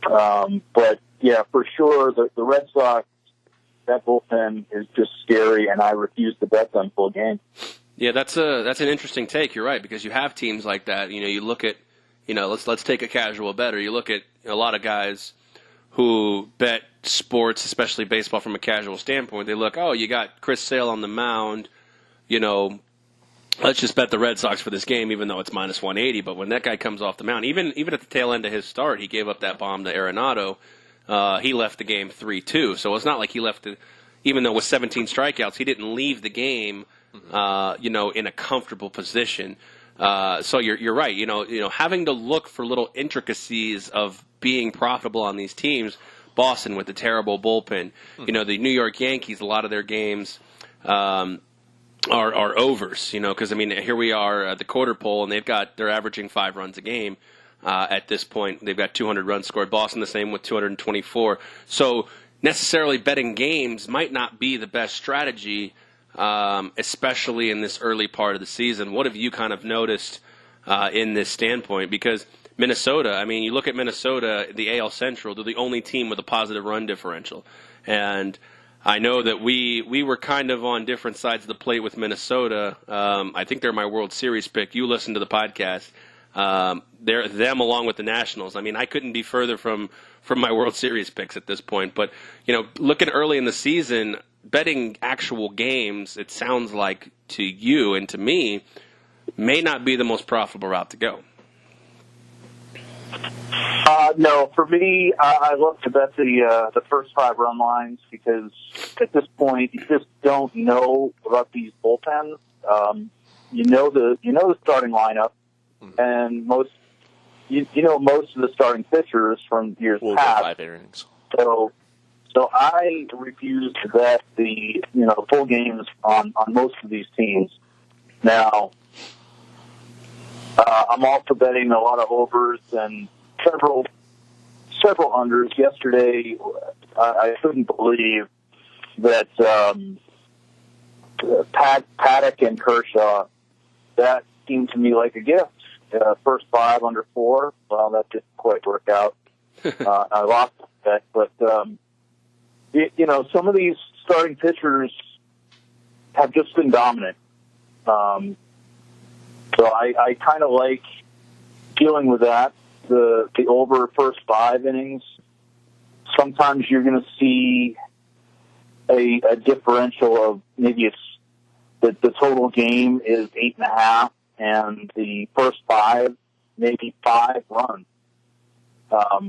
But yeah, for sure, the Red Sox, that bullpen is just scary, and I refuse to bet them full game. Yeah, that's an interesting take. You're right, because you have teams like that. You look at, let's take a casual bettor. You look at a lot of guys who bet sports, especially baseball, from a casual standpoint. They look, oh, you got Chris Sale on the mound, let's just bet the Red Sox for this game, even though it's minus 180. But when that guy comes off the mound, even at the tail end of his start, he gave up that bomb to Arenado. He left the game 3-2. So it's not like he left it, even though with 17 strikeouts, he didn't leave the game, in a comfortable position. So you're right. Having to look for little intricacies of being profitable on these teams. Boston with the terrible bullpen. The New York Yankees, a lot of their games are overs. Because here we are at the quarter pole, and they're averaging 5 runs a game. At this point, they've got 200 runs scored. Boston the same with 224. So necessarily betting games might not be the best strategy, especially in this early part of the season. What have you kind of noticed in this standpoint? Because Minnesota, you look at Minnesota, the AL Central, they're the only team with a positive run differential. And I know that we were kind of on different sides of the plate with Minnesota. I think they're my World Series pick. You listen to the podcast. They're them along with the Nationals. I couldn't be further from my World Series picks at this point. But, looking early in the season, betting actual games, it sounds like to you and to me, may not be the most profitable route to go. No, for me, I love to bet the first 5 run lines because at this point you just don't know about these bullpens. You know the starting lineup, and most of the starting pitchers from years past. 5 innings. So I refuse to bet the full games on most of these teams. Now, I'm also betting a lot of overs and several unders. Yesterday, I couldn't believe that Paddock and Kershaw, that seemed to me like a gift. First 5 under 4. Well, that didn't quite work out. I lost that, but some of these starting pitchers have just been dominant. So I kind of like dealing with that. The over first 5 innings. Sometimes you're going to see a differential of maybe it's the total game is 8.5, and the first 5 maybe 5 runs,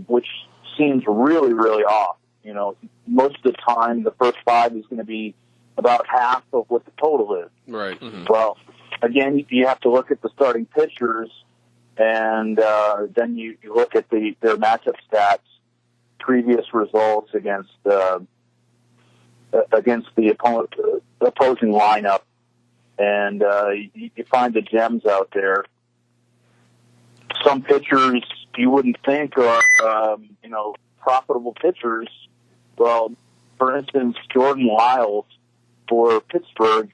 which seems really, really off. Most of the time the first 5 is going to be about half of what the total is. Right. Mm-hmm. Well, again, you have to look at the starting pitchers, and then you look at their matchup stats, previous results against the opposing lineup, and you find the gems out there. Some pitchers you wouldn't think are profitable pitchers. Well, for instance, Jordan Lyles for Pittsburgh.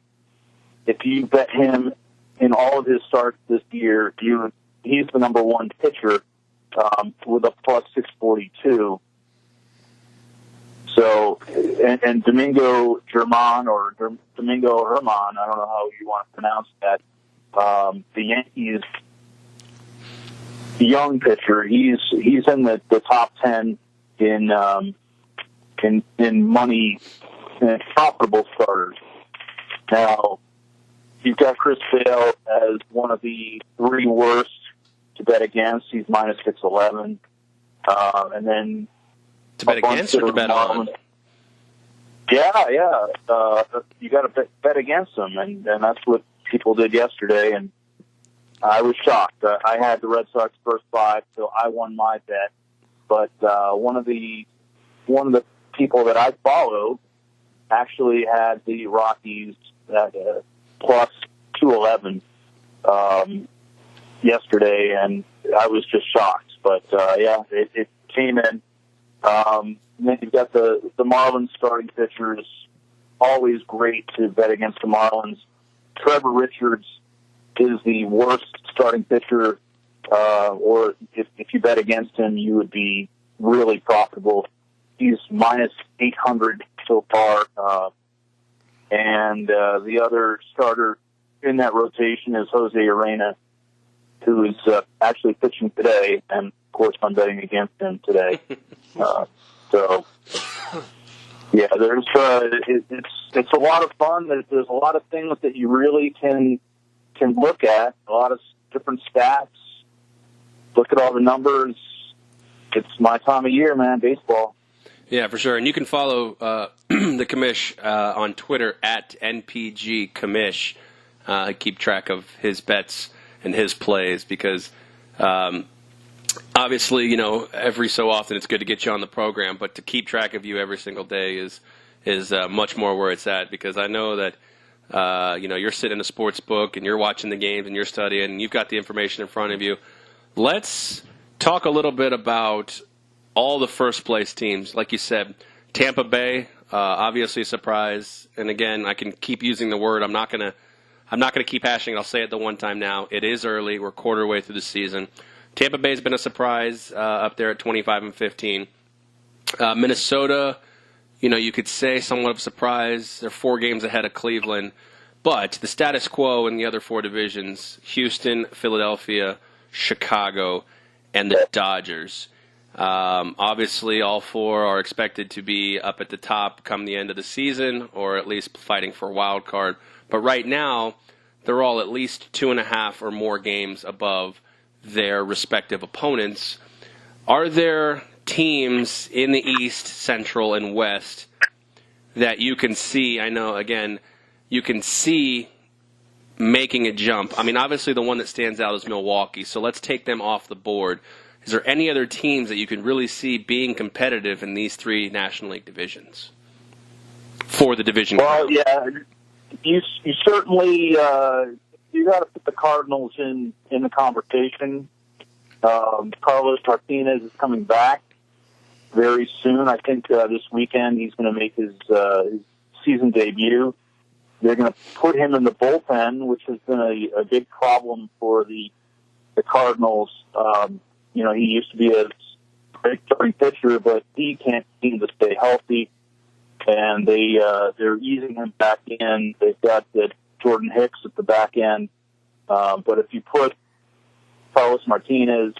If you bet him in all of his starts this year, he's the number 1 pitcher with a plus 642. So, and Domingo German or Domingo Herman, I don't know how you want to pronounce that. The Yankees' young pitcher, he's in the top 10 in money and profitable starters. Now, you've got Chris Sale as one of the 3 worst to bet against. He's minus 611. And then to bet against or to bet on? Yeah. You got to bet against them, and that's what people did yesterday. And I was shocked. I had the Red Sox first 5, so I won my bet. But one of the people that I follow actually had the Rockies at plus 211 yesterday, and I was just shocked. But it came in. Then you've got the Marlins starting pitchers always great to bet against the Marlins. Trevor Richards is the worst starting pitcher, or if you bet against him, you would be really profitable. He's minus 800 so far, and the other starter in that rotation is Jose Arena, who is actually pitching today, and of course I'm betting against him today. So, yeah, there's it's a lot of fun. There's a lot of things that you really can look at, a lot of different stats. Look at all the numbers. It's my time of year, man, baseball. Yeah, for sure. And you can follow the Commish on Twitter at NPG Commish. Keep track of his bets and his plays because obviously, you know, every so often it's good to get you on the program, but to keep track of you every single day is much more where it's at because I know that you know, you're sitting in a sports book and you're watching the games and you're studying and you've got the information in front of you. Let's talk a little bit about all the first place teams. Like you said, Tampa Bay, obviously a surprise. And again, I can keep using the word. I'm not gonna keep hashing it. I'll say it the one time now. It is early. We're quarter way through the season. Tampa Bay's been a surprise up there at 25-15. Minnesota, you know, you could say somewhat of a surprise. They're 4 games ahead of Cleveland. But the status quo in the other 4 divisions, Houston, Philadelphia, Chicago, and the Dodgers. Obviously, all 4 are expected to be up at the top come the end of the season, or at least fighting for a wild card. But right now, they're all at least 2.5 or more games above their respective opponents. Are there teams in the East, Central, and West that you can see, I know, again, you can see making a jump? I mean, obviously the one that stands out is Milwaukee, so let's take them off the board. Is there any other teams that you can really see being competitive in these 3 National League divisions for the division? Well, yeah, you certainly you got to put the Cardinals in the conversation. Carlos Martinez is coming back very soon. I think this weekend he's going to make his season debut. They're going to put him in the bullpen, which has been a big problem for the Cardinals. You know, he used to be a great starting pitcher, but he can't seem to stay healthy. And they're easing him back in. They've got Jordan Hicks at the back end. But if you put Carlos Martinez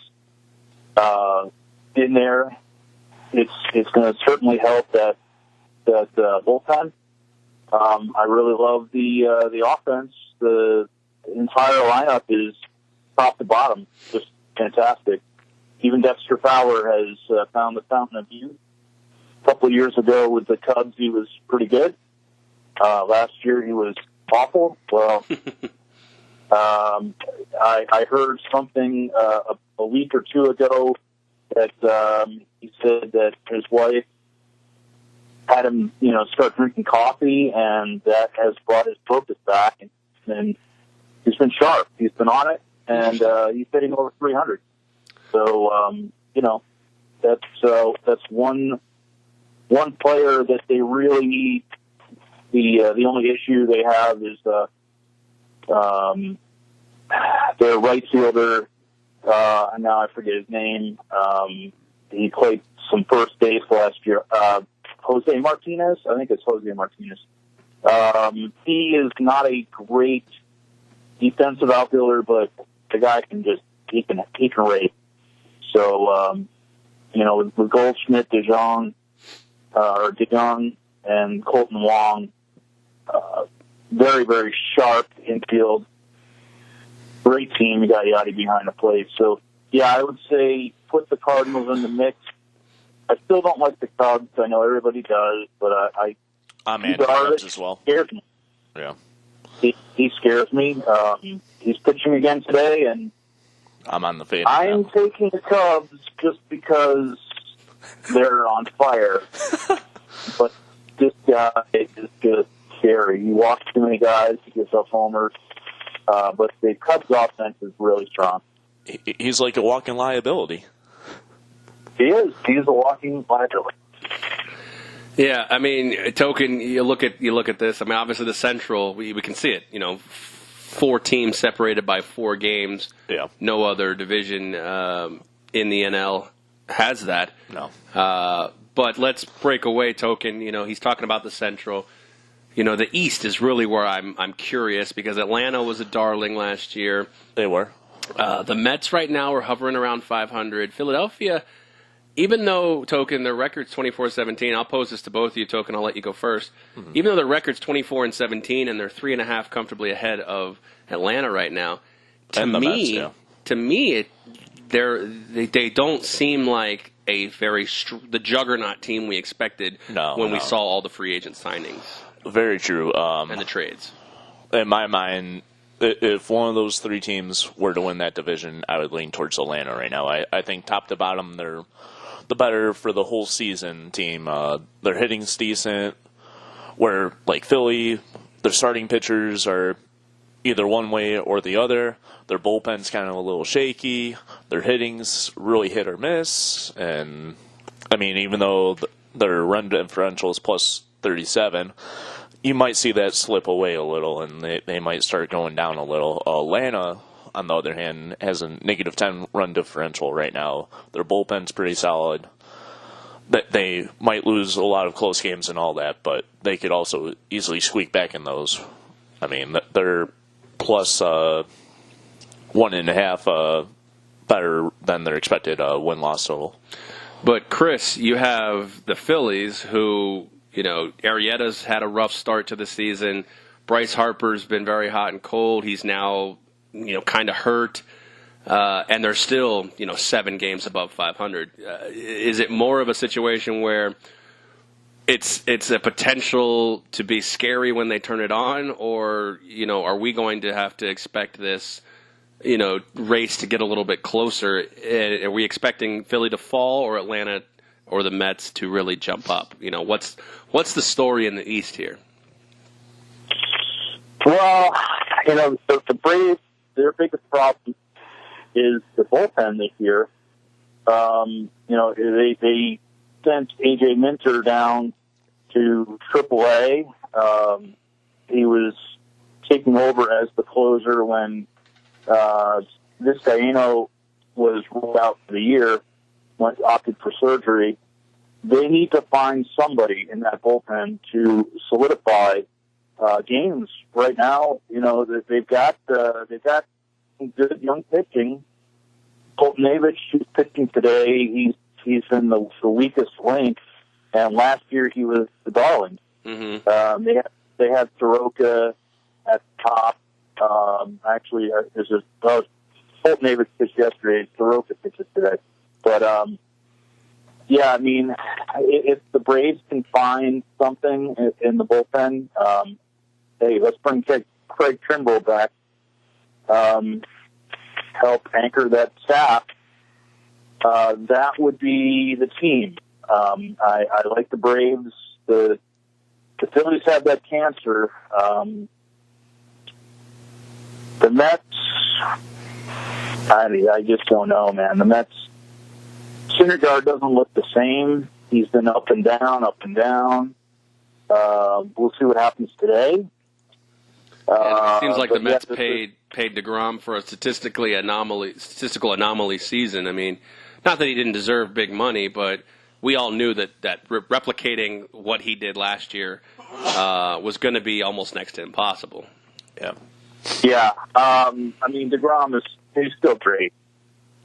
in there, it's going to certainly help that bullpen. I really love the offense. The entire lineup is top to bottom, just fantastic. Even Dexter Fowler has found the fountain of youth. A couple of years ago with the Cubs, he was pretty good. Last year, he was awful. Well, I heard something a week or 2 ago that he said that his wife had him, you know, start drinking coffee, and that has brought his focus back. And he's been sharp. He's been on it, and he's hitting over 300. So, you know, that's one player that they really need. The only issue they have is their right fielder. And now I forget his name. He played some first base last year. Jose Martinez. I think it's Jose Martinez. He is not a great defensive outfielder, but the guy can rate. So, you know, with Goldschmidt, DeJong, and Colton Wong, very, very sharp infield. Great team. You got Yachty behind the plate. So, yeah, I would say put the Cardinals in the mix. I still don't like the Cubs. I know everybody does, but I'm anti-Cubs as well. Scares me. Yeah. He scares me. He's pitching again today, and I'm on the fade. I'm taking the Cubs just because they're on fire. But this guy is just scary. He walks too many guys. He gives up homers. But the Cubs' offense is really strong. He's like a walking liability. He is. He's a walking liability. Yeah, I mean, Token. You look at this. I mean, obviously the Central, we can see it. 4 teams separated by 4 games. Yeah. No other division in the NL has that. No. But let's break away, Token. He's talking about the Central. The East is really where I'm curious because Atlanta was a darling last year. They were. The Mets right now are hovering around 500. Philadelphia, even though, Token, their record's 24-17, I'll pose this to both of you, Token, I'll let you go first. Mm-hmm. Even though their record's 24-17 and they're 3.5 comfortably ahead of Atlanta right now, to me, they don't seem like a very the juggernaut team we expected when we saw all the free agent signings. Very true. And the trades. In my mind, if one of those 3 teams were to win that division, I would lean towards Atlanta right now. I think top to bottom, they're the better for the whole season team. Their hitting's decent. Where, like Philly, their starting pitchers are either one way or the other. Their bullpen's kind of a little shaky. Their hitting's really hit or miss. And, I mean, even though their run differential is plus 37, you might see that slip away a little, and they might start going down a little. Atlanta, on the other hand, has a negative 10 run differential right now. Their bullpen's pretty solid. They might lose a lot of close games and all that, but they could also easily squeak back in those. I mean, they're plus 1.5 better than their expected win-loss total. But, Chris, you have the Phillies who, Arrieta's had a rough start to the season. Bryce Harper's been very hot and cold. He's now, kind of hurt. And they're still, 7 games above 500. Is it more of a situation where it's a potential to be scary when they turn it on, or are we going to have to expect this race to get a little bit closer? Are we expecting Philly to fall, or Atlanta or the Mets to really jump up? What's the story in the East here? Well, the Braves, their biggest problem is the bullpen this year. They sent A.J. Minter down to AAA. He was taking over as the closer when Vizcaino was ruled out for the year, opted for surgery. They need to find somebody in that bullpen to solidify games. Right now, they've got some good young pitching. Koltnevich, who's pitching today, he's in the weakest link, and last year he was the darling. Mm-hmm. They had Soroka at the top. Actually, Koltnevich pitched yesterday. Soroka pitches today. But yeah, I mean, if the Braves can find something in the bullpen, hey, let's bring Craig Trimble back. Help anchor that staff, that would be the team. I like the Braves. The Phillies have that cancer. The Mets, I just don't know, man. The Mets, Syndergaard doesn't look the same. He's been up and down, up and down. We'll see what happens today. It seems like the Mets paid DeGrom for a statistical anomaly season. I mean, not that he didn't deserve big money, but we all knew that replicating what he did last year was going to be almost next to impossible. Yeah. Yeah. I mean, DeGrom he's still great.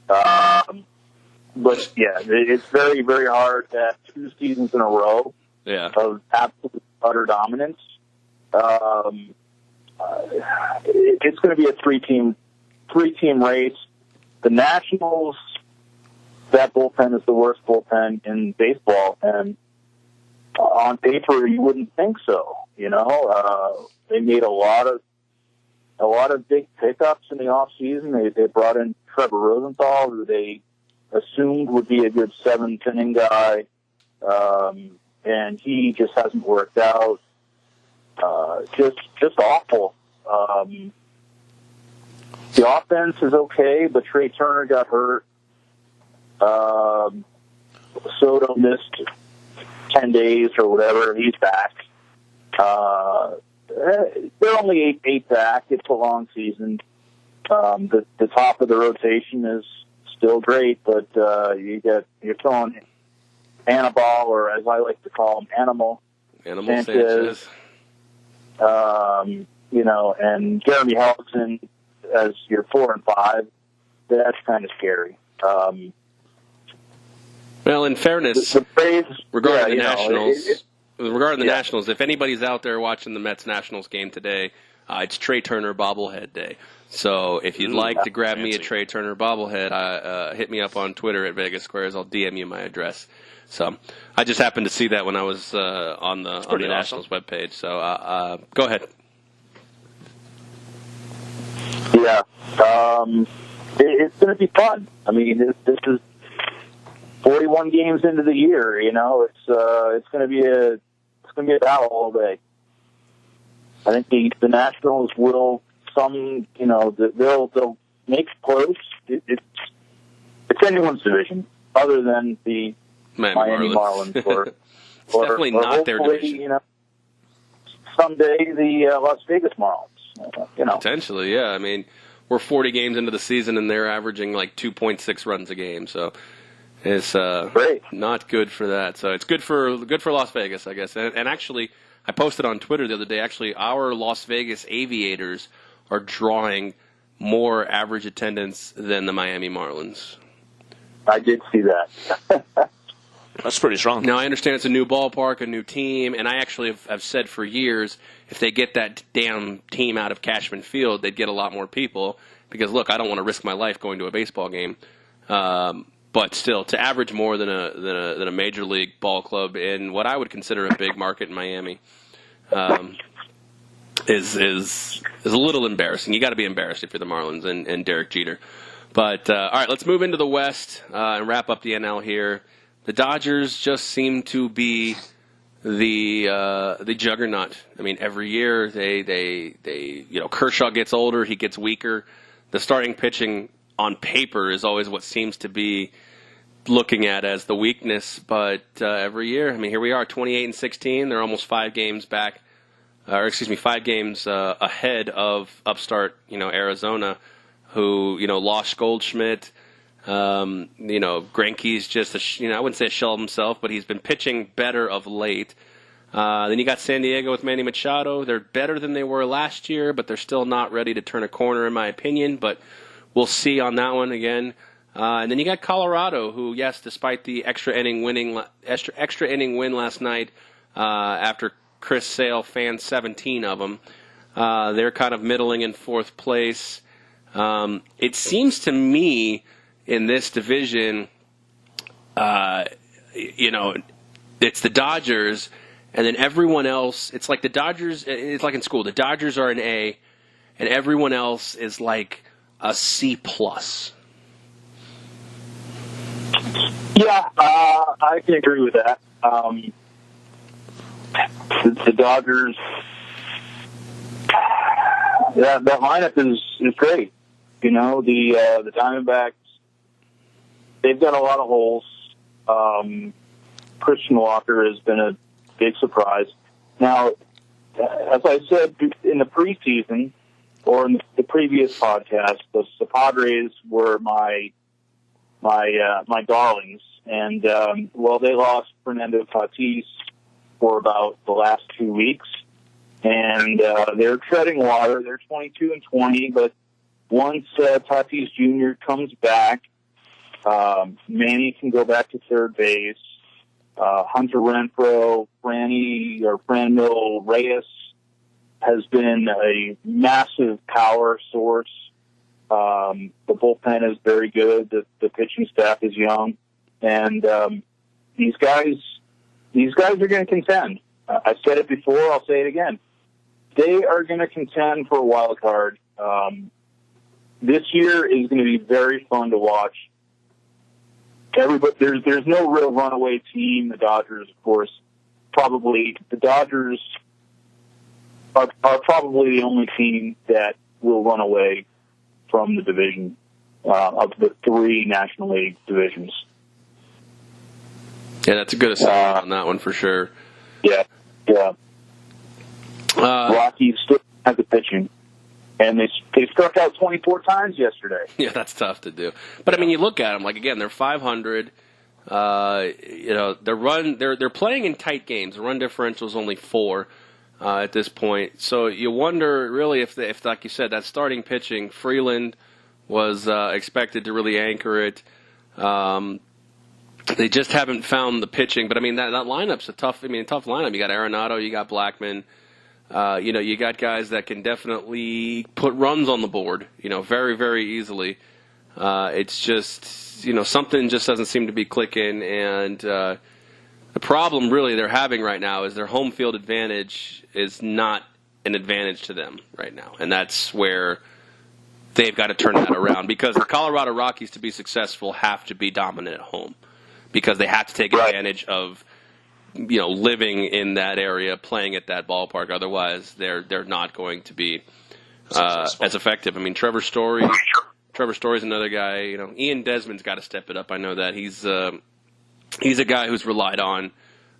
But yeah, it's very, very hard to have 2 seasons in a row of absolute utter dominance. It's going to be a three-team race. The Nationals, that bullpen is the worst bullpen in baseball, and on paper you wouldn't think so. They made a lot of big pickups in the off season. They brought in Trevor Rosenthal, who they assumed would be a good 7th inning guy, and he just hasn't worked out. Just awful. The offense is okay, but Trey Turner got hurt. Soto missed 10 days or whatever, he's back. They're only eight back. It's a long season. The top of the rotation is still great, but you're throwing Anibal, or as I like to call him, Animal Sanchez. And Jeremy Hellickson as your 4 and 5. That's kind of scary. Well, in fairness, regarding the Nationals, Nationals, if anybody's out there watching the Mets Nationals game today, it's Trey Turner bobblehead day. So if you'd like to grab me a Trey Turner bobblehead, hit me up on Twitter at Vegas Squares. I'll DM you my address. So I just happened to see that when I was on the Nationals webpage. So go ahead. Yeah, it's going to be fun. I mean, this is 41 games into the year. You know, it's going to be a battle all day. I think the Nationals will they'll make close. It's anyone's division other than the Miami Marlins or definitely not their division. Someday the Las Vegas Marlins. Potentially, yeah. I mean, we're 40 games into the season, and they're averaging like 2.6 runs a game. So it's not good for that. So it's good for Las Vegas, I guess. And actually, I posted on Twitter the other day. Actually, our Las Vegas Aviators are drawing more average attendance than the Miami Marlins. I did see that. That's pretty strong. Now, I understand it's a new ballpark, a new team, and I actually have said for years, if they get that damn team out of Cashman Field, they'd get a lot more people. Because, look, I don't want to risk my life going to a baseball game. But still, to average more than a major league ball club in what I would consider a big market in Miami is a little embarrassing. You got to be embarrassed if you're the Marlins and Derek Jeter. But all right, let's move into the West and wrap up the NL here. The Dodgers just seem to be the juggernaut. I mean, every year they Kershaw gets older, he gets weaker. The starting pitching on paper is always what seems to be looking at as the weakness, but every year, I mean, here we are, 28-16. They're almost 5 games back, 5 games ahead of upstart, Arizona, who lost Goldschmidt. Greinke's just I wouldn't say a shell of himself, but he's been pitching better of late. Then you got San Diego with Manny Machado. They're better than they were last year, but they're still not ready to turn a corner, in my opinion. But we'll see on that one again. And then you got Colorado, who, yes, despite the extra inning win last night, after Chris Sale fanned 17 of them, they're kind of middling in 4th place. It seems to me in this division, it's the Dodgers, and then everyone else. It's like the Dodgers. It's like in school. The Dodgers are an A, and everyone else is like a C+. Yeah, I can agree with that. The Dodgers, that lineup is great. The Diamondbacks, they've got a lot of holes. Christian Walker has been a big surprise. Now, as I said in the preseason or in the previous podcast, the Padres were my darlings, and they lost Fernando Tatis for about the last 2 weeks, and they're treading water. They're 22-20, but once Tatis Jr. comes back, Manny can go back to third base. Hunter Renfroe, Franmil Reyes has been a massive power source. The bullpen is very good. The pitching staff is young, and these guys are going to contend. I said it before. I'll say it again. They are going to contend for a wild card. This year is going to be very fun to watch. Everybody, there's no real runaway team. The Dodgers, of course, the Dodgers are probably the only team that will run away from the division of the 3 National League divisions. Yeah, that's a good assessment on that one for sure. Yeah. Rockies still have the pitching, and they struck out 24 times yesterday. Yeah, that's tough to do. But I mean, you look at them like again, they're 500. They're playing in tight games. The run differential is only 4 at this point. So you wonder really if like you said, that starting pitching, Freeland was expected to really anchor it. They just haven't found the pitching. But I mean, that lineup's a tough lineup. You got Arenado, you got Blackman. You got guys that can definitely put runs on the board, very, very easily. It's just, something just doesn't seem to be clicking. And the problem really they're having right now is their home field advantage is not an advantage to them right now. And that's where they've got to turn that around because the Colorado Rockies, to be successful, have to be dominant at home because they have to take advantage of living in that area, playing at that ballpark. Otherwise, they're not going to be as effective. I mean, Trevor Story's another guy. Ian Desmond's got to step it up. I know that he's a guy who's relied on,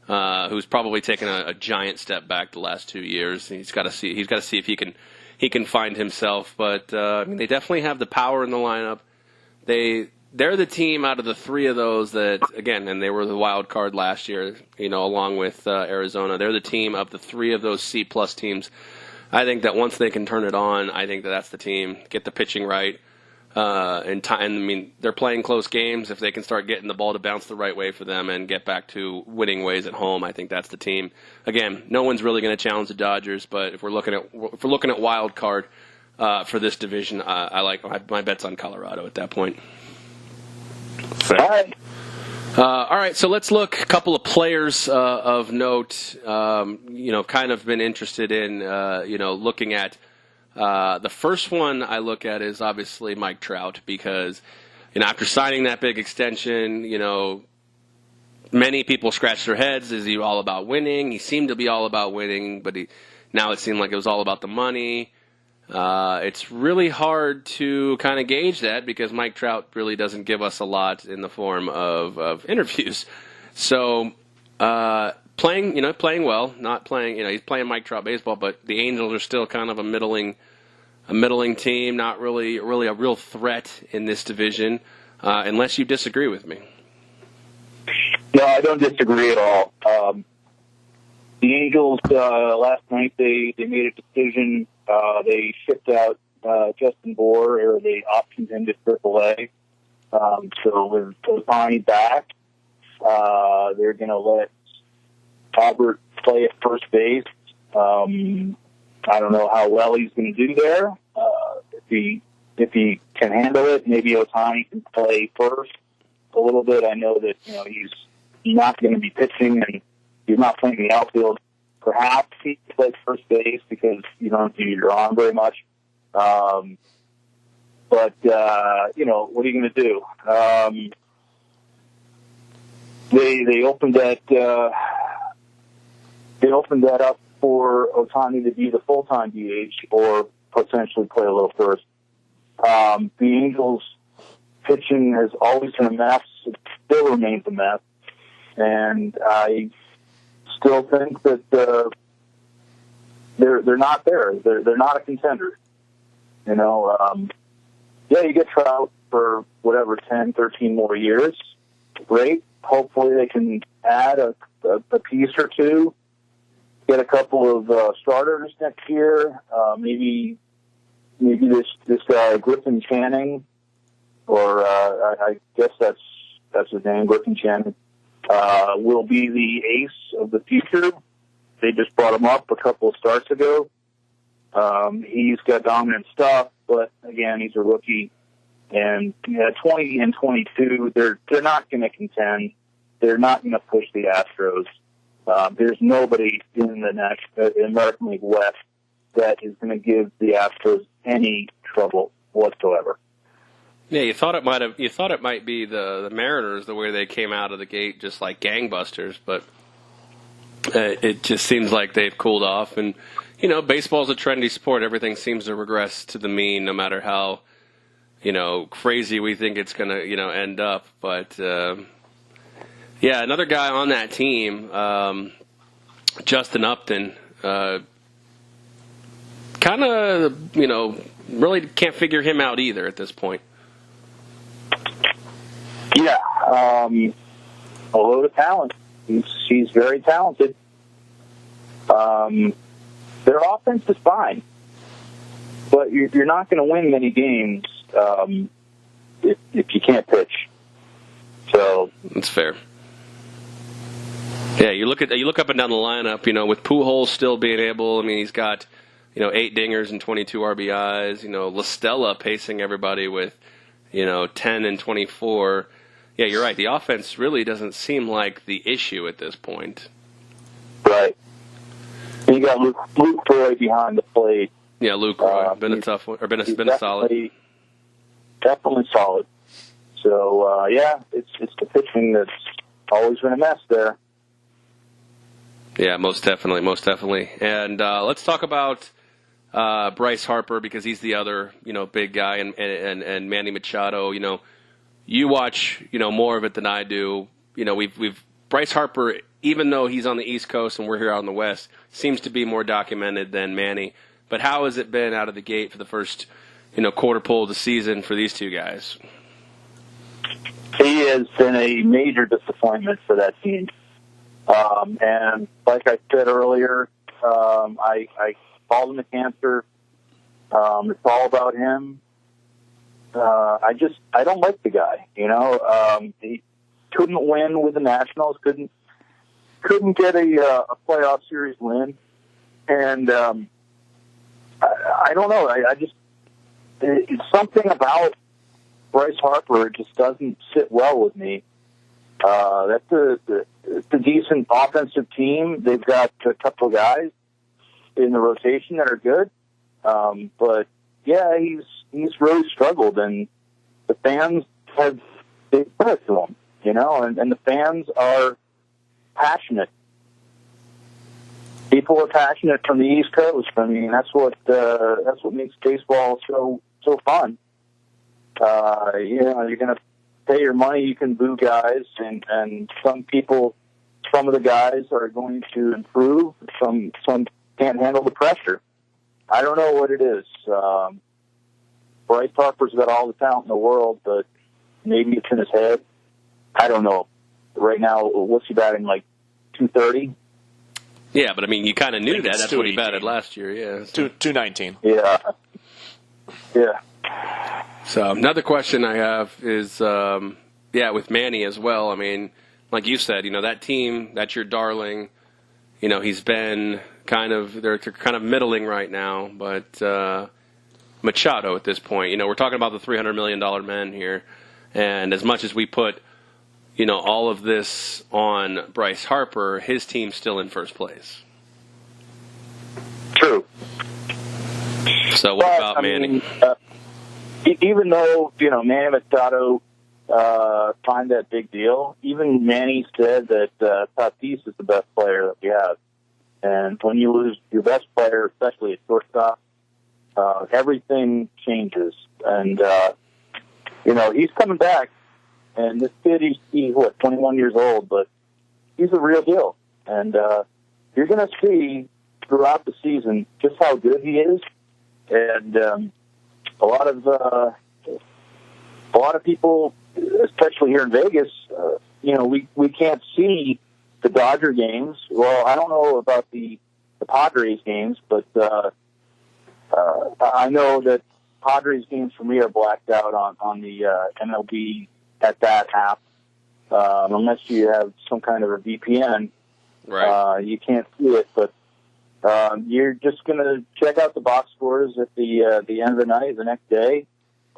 who's probably taken a giant step back the last 2 years. He's got to see if he can find himself. But they definitely have the power in the lineup. They're the team out of the 3 of those that, again, and they were the wild card last year, along with Arizona. They're the team of the 3 of those C-plus teams. I think that once they can turn it on, I think that's the team. Get the pitching right. They're playing close games. If they can start getting the ball to bounce the right way for them and get back to winning ways at home, I think that's the team. Again, no one's really going to challenge the Dodgers, but if we're looking at wild card for this division, I like my bets on Colorado at that point. All right, so let's look. A couple of players of note, kind of been interested in, looking at. The first one I look at is obviously Mike Trout because, after signing that big extension, many people scratched their heads. Is he all about winning? He seemed to be all about winning, but now it seemed like it was all about the money. It's really hard to kind of gauge that because Mike Trout really doesn't give us a lot in the form of interviews. So playing well, not playing. He's playing Mike Trout baseball, but the Angels are still kind of a middling team, not really a real threat in this division, unless you disagree with me. No, I don't disagree at all. The Angels last night they made a decision. They shipped out Justin Bohr, or they optioned him to AAA. So with Ohtani back, they're going to let Albert play at first base. I don't know how well he's going to do there. If he can handle it, maybe Ohtani can play first a little bit. I know that he's not going to be pitching and he's not playing the outfield. Perhaps he plays first base because you don't do your arm very much. But what are you going to do? They opened that up for Ohtani to be the full-time DH or potentially play a little first. The Angels' pitching has always been a mess. It still remains a mess. And I still think that they're not there. They're not a contender. You get Trout for whatever 10, 13 more years. Great. Hopefully they can add a piece or two. Get a couple of starters next year. Maybe this guy Griffin Channing, or I guess that's his name, Griffin Channing. Will be the ace of the future. They just brought him up a couple of starts ago. He's got dominant stuff, but again, he's a rookie. And 20 and 22, they're not going to contend. They're not going to push the Astros. There's nobody in the American League West that is going to give the Astros any trouble whatsoever. Yeah, you thought it might be the Mariners, the way they came out of the gate just like gangbusters, but it just seems like they've cooled off. And baseball's a trendy sport. Everything seems to regress to the mean, no matter how crazy we think it's going to end up. But Yeah, another guy on that team, Justin Upton, kind of, really can't figure him out either at this point. Yeah, a load of talent. He's very talented. Their offense is fine, but you're not going to win many games if you can't pitch. So that's fair. Yeah, you look up and down the lineup. With Pujols still being able. I mean, he's got 8 dingers and 22 RBIs. La Stella pacing everybody with 10 and 24. Yeah, you're right. The offense really doesn't seem like the issue at this point. Right. And you got Luke Roy behind the plate. Yeah, Luke Roy. Been a tough one, or been a solid. Definitely solid. So, it's the pitching that's always been a mess there. Yeah, most definitely. And let's talk about Bryce Harper, because he's the other, big guy, and Manny Machado. You watch, more of it than I do. We've Bryce Harper, even though he's on the East Coast and we're here out in the West, seems to be more documented than Manny. But how has it been out of the gate for the first, quarter pole of the season for these two guys? He has been a major disappointment for that team. And like I said earlier, I called him a cancer. It's all about him. I don't like the guy, he couldn't win with the Nationals, couldn't get a playoff series win. And, I don't know. It's something about Bryce Harper just doesn't sit well with me. That's a decent offensive team. They've got a couple of guys in the rotation that are good. But yeah, he's really struggled, and the fans have been put to him, and the fans are passionate. People are passionate from the East Coast. I mean, that's what makes baseball so fun. You're going to pay your money, you can boo guys, and some of the guys are going to improve. Some can't handle the pressure. I don't know what it is. Bryce Harper's got all the talent in the world, but maybe it's in his head. I don't know. Right now, what's he batting, like 230? Yeah, but I mean, you kind of knew that. That's what he 218. batted last year. Yeah, 219. Yeah. So another question I have is, with Manny as well. I mean, like you said, that team, that's your darling. He's been they're kind of middling right now, but Machado at this point, we're talking about the $300 million men here, and as much as we put, all of this on Bryce Harper, his team's still in first place. True. So what about Manny? Even though, Manny Machado signed that big deal, even Manny said that Tatis is the best player that we have. And when you lose your best player, especially at shortstop, everything changes. And, he's coming back. And this kid, he's 21 years old, but he's a real deal. And you're going to see throughout the season just how good he is. And a lot of people, especially here in Vegas, we can't see the Dodger games. Well, I don't know about the Padres games, but I know that Padres games for me are blacked out on the MLB at that app, unless you have some kind of a VPN. Right. You can't see it, but you're just going to check out the box scores at the end of the night, the next day,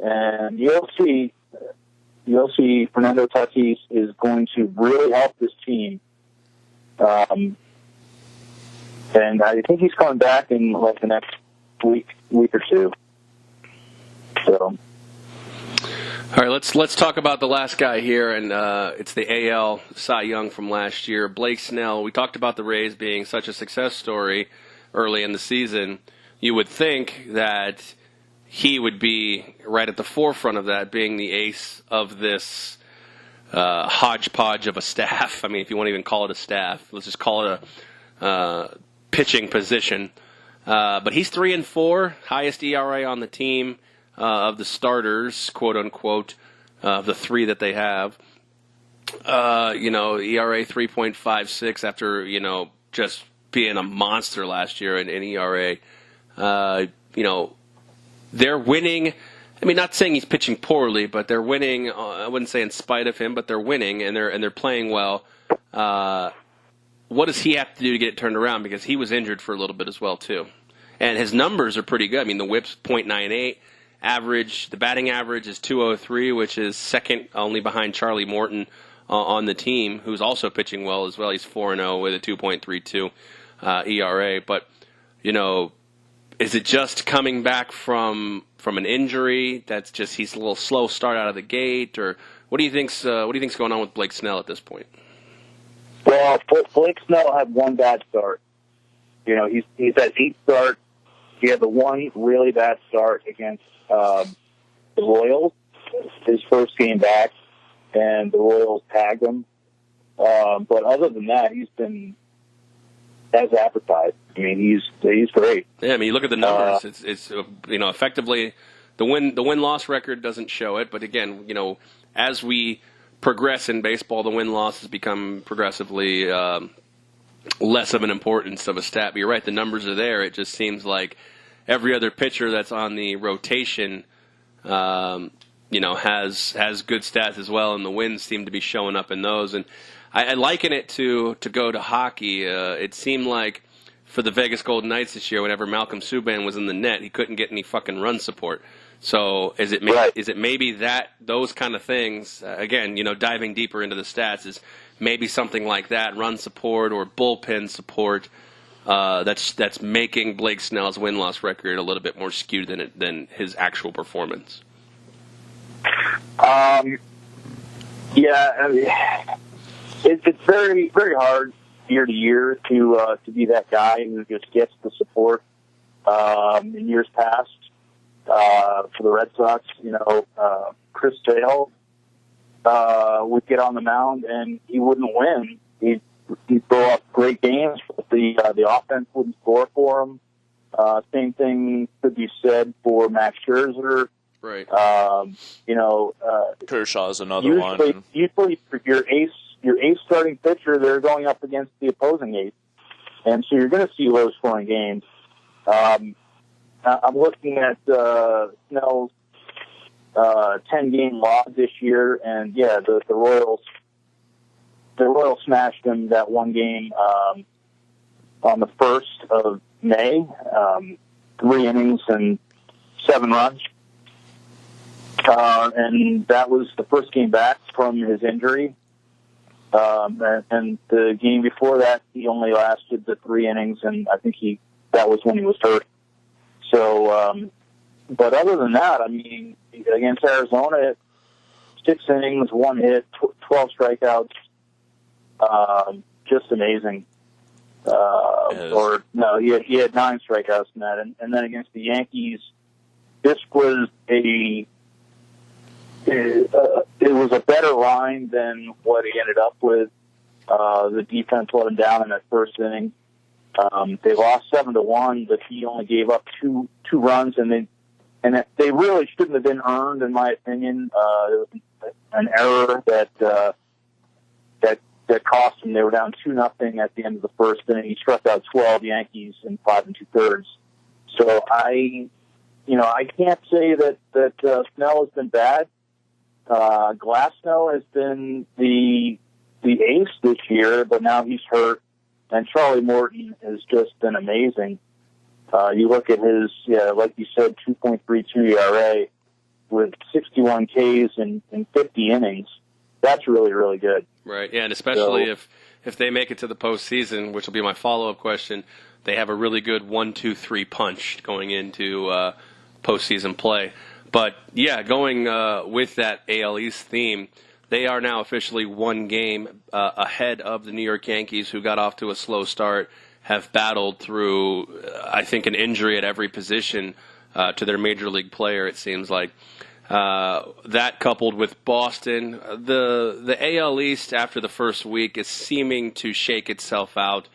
and you'll see Fernando Tatis is going to really help this team. And I think he's coming back in like the next week or two. So. All right, let's talk about the last guy here, and it's the AL Cy Young from last year, Blake Snell. We talked about the Rays being such a success story early in the season. You would think that he would be right at the forefront of that, being the ace of this hodgepodge of a staff. I mean, if you want to even call it a staff, let's just call it a pitching position. But he's 3-4, highest ERA on the team of the starters, quote unquote, of the three that they have. ERA 3.56 after just being a monster last year in ERA. They're winning. I mean, not saying he's pitching poorly, but they're winning. I wouldn't say in spite of him, but they're winning and they're playing well. What does he have to do to get it turned around? Because he was injured for a little bit as well too, and his numbers are pretty good. I mean, the WHIP's .98 average. The batting average is .203, which is second only behind Charlie Morton on the team, who's also pitching well as well. He's 4-0 with a 2.32 ERA. But is it just coming back from an injury? That's just he's a little slow start out of the gate, or what do you think's going on with Blake Snell at this point? Well, Blake Snell had one bad start. He's had 8 starts. He had the one really bad start against the Royals, his first game back, and the Royals tagged him. But other than that, he's been as advertised. I mean, he's great. Yeah, I mean, you look at the numbers. It's effectively the win-loss record doesn't show it. But again, as we progress in baseball, the win-loss has become progressively less of an importance of a stat. But you're right, the numbers are there. It just seems like every other pitcher that's on the rotation, has good stats as well, and the wins seem to be showing up in those. And I liken it to go to hockey. It seemed like for the Vegas Golden Knights this year, whenever Malcolm Subban was in the net, he couldn't get any fucking run support. So is it maybe that those kind of things, again, diving deeper into the stats, is maybe something like that, run support or bullpen support, that's making Blake Snell's win-loss record a little bit more skewed than his actual performance? It's very, very hard year to year to be that guy who just gets the support in years past. For the Red Sox, Chris Sale would get on the mound and he wouldn't win. He'd throw up great games, but the offense wouldn't score for him. Same thing could be said for Max Scherzer. Right. Kershaw's another one. Usually, your ace starting pitcher, they're going up against the opposing ace, and so you're going to see low-scoring games. I'm looking at Snell's 10-game log this year, and the Royals smashed him that one game on the 1st of May, 3 innings and 7 runs. And that was the first game back from his injury. And the game before that, he only lasted the 3 innings, and I think that was when he was hurt. So, but other than that, I mean, against Arizona, 6 innings, 1 hit, 12 strikeouts, just amazing. Or no, he had 9 strikeouts in that, and then against the Yankees, this was it was a better line than what he ended up with. The defense let him down in that first inning. They lost 7-1, but he only gave up two runs, and they really shouldn't have been earned, in my opinion. There was an error that cost him. They were down 2-0 at the end of the first inning. He struck out 12 Yankees in 5 2/3. So I can't say that Snell has been bad. Glasnow has been the ace this year, but now he's hurt. And Charlie Morton has just been amazing. You look at his, like you said, 2.32 ERA with 61 Ks in 50 innings. That's really, really good. Right, yeah, and especially if they make it to the postseason, which will be my follow-up question, they have a really good 1-2-3 punch going into postseason play. But, yeah, going with that AL East theme, they are now officially 1 game ahead of the New York Yankees, who got off to a slow start, have battled through, I think, an injury at every position to their major league player, it seems like. That coupled with Boston, the AL East after the first week is seeming to shake itself out.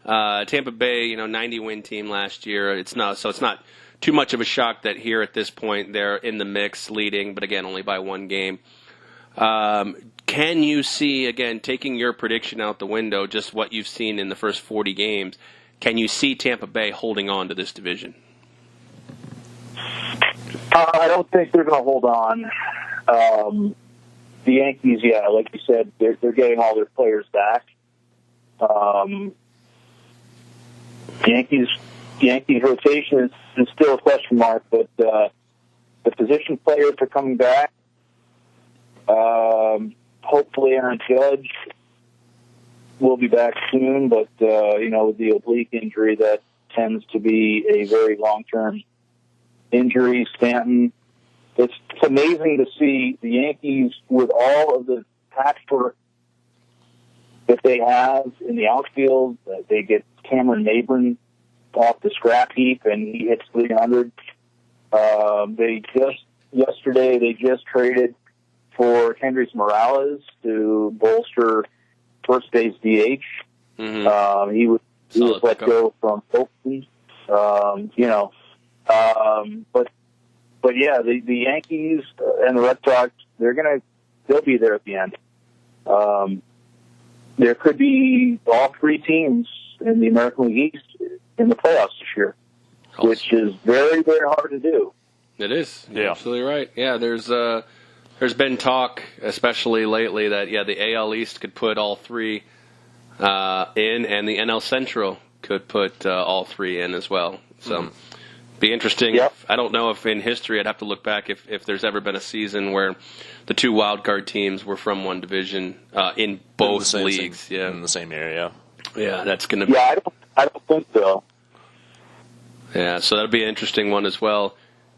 Tampa Bay, 90-win team last year. It's not too much of a shock that here at this point they're in the mix, leading, but again only by one game. Can you see, again, taking your prediction out the window, just what you've seen in the first 40 games? Can you see Tampa Bay holding on to this division? I don't think they're going to hold on. The Yankees, yeah, like you said, they're getting all their players back. Yankees rotation is still a question mark, but the position players are coming back. Hopefully Aaron Judge will be back soon, but with the oblique injury, that tends to be a very long-term injury. Stanton, it's amazing to see the Yankees with all of the patchwork that they have in the outfield. They get Cameron Maybin off the scrap heap, and he hits 300. Yesterday they just traded for Kendrys Morales to bolster first base DH. Mm-hmm. He was let go from Oakland. But yeah, the Yankees and the Red Sox, they'll be there at the end. There could be all three teams in the American League East in the playoffs this year, which is very, very hard to do. It is. You're absolutely right. Yeah, there's been talk, especially lately, that the AL East could put all three in, and the NL Central could put all three in as well. So, be interesting. Yep. I don't know if in history, I'd have to look back if there's ever been a season where the two wild card teams were from one division in both leagues. In the same area. Yeah, that's going to be. Yeah, I don't think so. Yeah, so that'll be an interesting one as well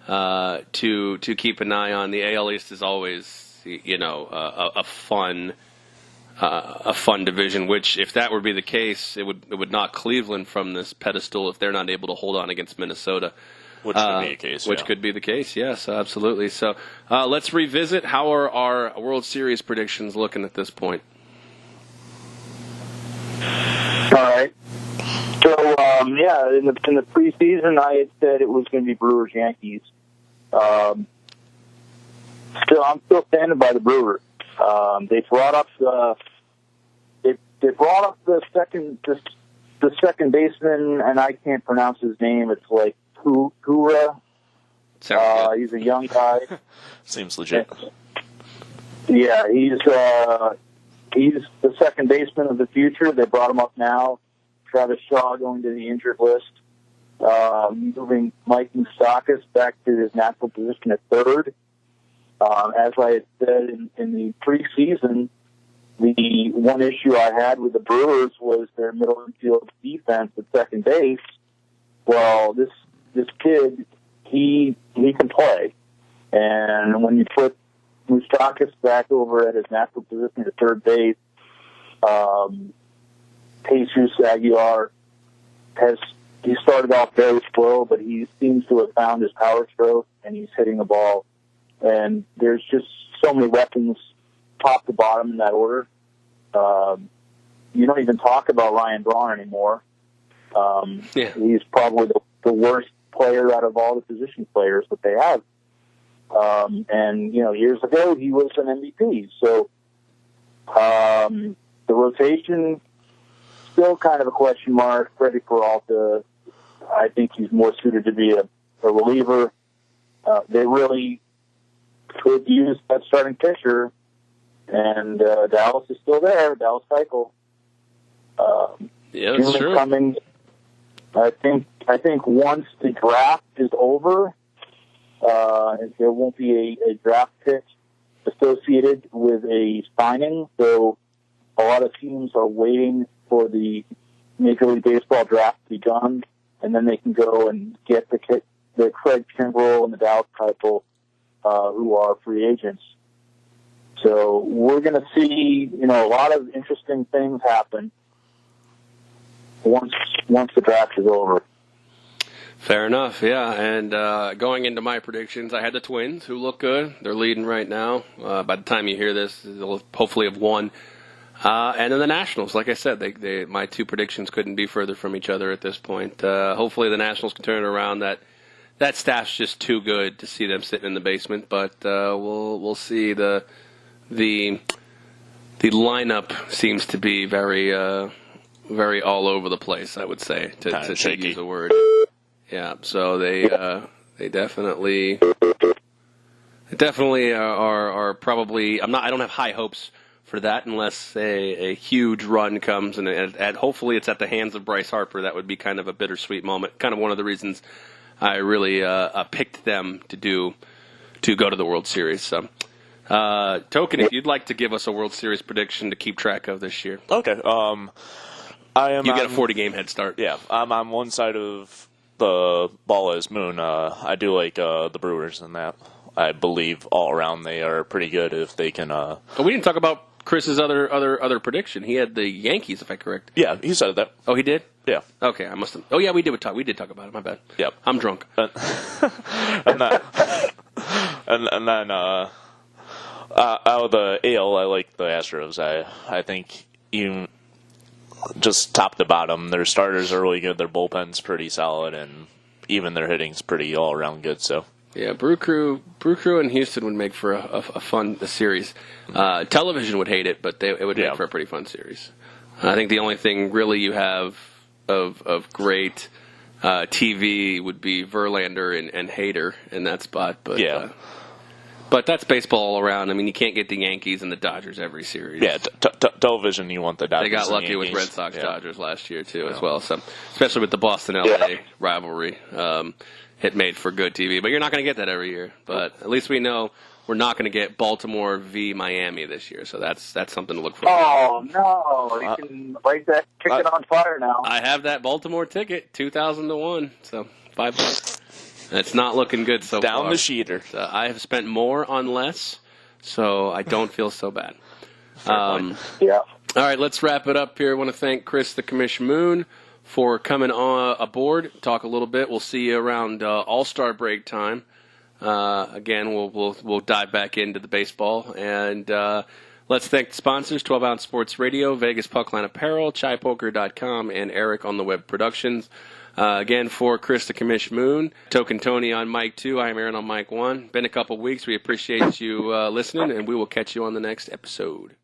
to keep an eye on. The AL East is always, a fun division. Which, if that would be the case, it would knock Cleveland from this pedestal if they're not able to hold on against Minnesota. Which could be the case. Which could be the case. Yes, absolutely. So let's revisit. How are our World Series predictions looking at this point? All right. So, in the preseason, I had said it was going to be Brewers-Yankees. I'm still standing by the Brewers. They brought up the second baseman, and I can't pronounce his name. It's like Kura. He's a young guy. Seems legit. Yeah, he's the second baseman of the future. They brought him up now. Travis Shaw going to the injured list. Moving Mike Moustakas back to his natural position at third. As I had said in the preseason, the one issue I had with the Brewers was their middle infield defense at second base. Well, this kid, he can play. And when you put Moustakas back over at his natural position at third base, Jesus Aguilar he started off very slow, but he seems to have found his power stroke, and he's hitting the ball. And there's just so many weapons top to bottom in that order. You don't even talk about Ryan Braun anymore. He's probably the worst player out of all the position players that they have. And years ago, he was an MVP. So the rotation, still kind of a question mark. Freddie Peralta, I think he's more suited to be a reliever. They really could use that starting pitcher, and Dallas is still there. Dallas Keuchel. Yeah, that's true. Cummings, I think once the draft is over, there won't be a draft pick associated with a signing. So a lot of teams are waiting for the Major League Baseball draft to be done, and then they can go and get the Craig Kimbrell and the Dallas Keuchel, who are free agents. So we're going to see, a lot of interesting things happen once the draft is over. Fair enough, yeah. And going into my predictions, I had the Twins, who look good. They're leading right now. By the time you hear this, they'll hopefully have won. And then the Nationals, like I said, my two predictions couldn't be further from each other at this point. Hopefully the Nationals can turn it around. That staff's just too good to see them sitting in the basement. But we'll see. The lineup seems to be very all over the place, I would say, to use a word. Yeah, so they definitely are probably. I don't have high hopes for that unless a huge run comes, and hopefully it's at the hands of Bryce Harper. That would be kind of a bittersweet moment. Kind of one of the reasons I really picked them to go to the World Series. So, Token, if you'd like to give us a World Series prediction to keep track of this year. Okay. You get a 40-game head start. Yeah, I'm on one side of the ball as Moon. I do like the Brewers in that. I believe all around they are pretty good if they can. But we didn't talk about Chris's other prediction. He had the Yankees, if I'm correct. Yeah, he said that. Oh, he did? Yeah. Okay, I must have. Oh, yeah, we did talk. We did talk about it. My bad. Yep. I'm drunk. And then out of the AL, I like the Astros. I think you just top to bottom, their starters are really good. Their bullpen's pretty solid, and even their hitting's pretty all around good. So. Yeah, Brew Crew in Houston would make for a fun series. Television would hate it, but it would make for a pretty fun series. I think the only thing really you have of great TV would be Verlander and Hader in that spot. But but that's baseball all around. I mean, you can't get the Yankees and the Dodgers every series. Yeah, television, you want the Dodgers. They got lucky and with Yankees. Red Sox Dodgers last year too, as well. So especially with the Boston LA rivalry. It made for good TV, but you're not going to get that every year. But at least we know we're not going to get Baltimore v. Miami this year, so that's something to look for. Oh, no. You can light that ticket on fire now. I have that Baltimore ticket, 2,000 to 1, so $5. It's not looking good so far. Down the sheeter. I have spent more on less, so I don't feel so bad. Yeah. All right, let's wrap it up here. I want to thank Chris the Commish Moon for coming on aboard, talk a little bit. We'll see you around All-Star break time. Again, we'll dive back into the baseball. And let's thank the sponsors, 12-Ounce Sports Radio, Vegas Puckline Apparel, ChaiPoker.com, and Eric on the Web Productions. Again, for Chris the Commish Moon, Token Tony on mic 2, I am Aaron on mic 1. Been a couple weeks. We appreciate you listening, and we will catch you on the next episode.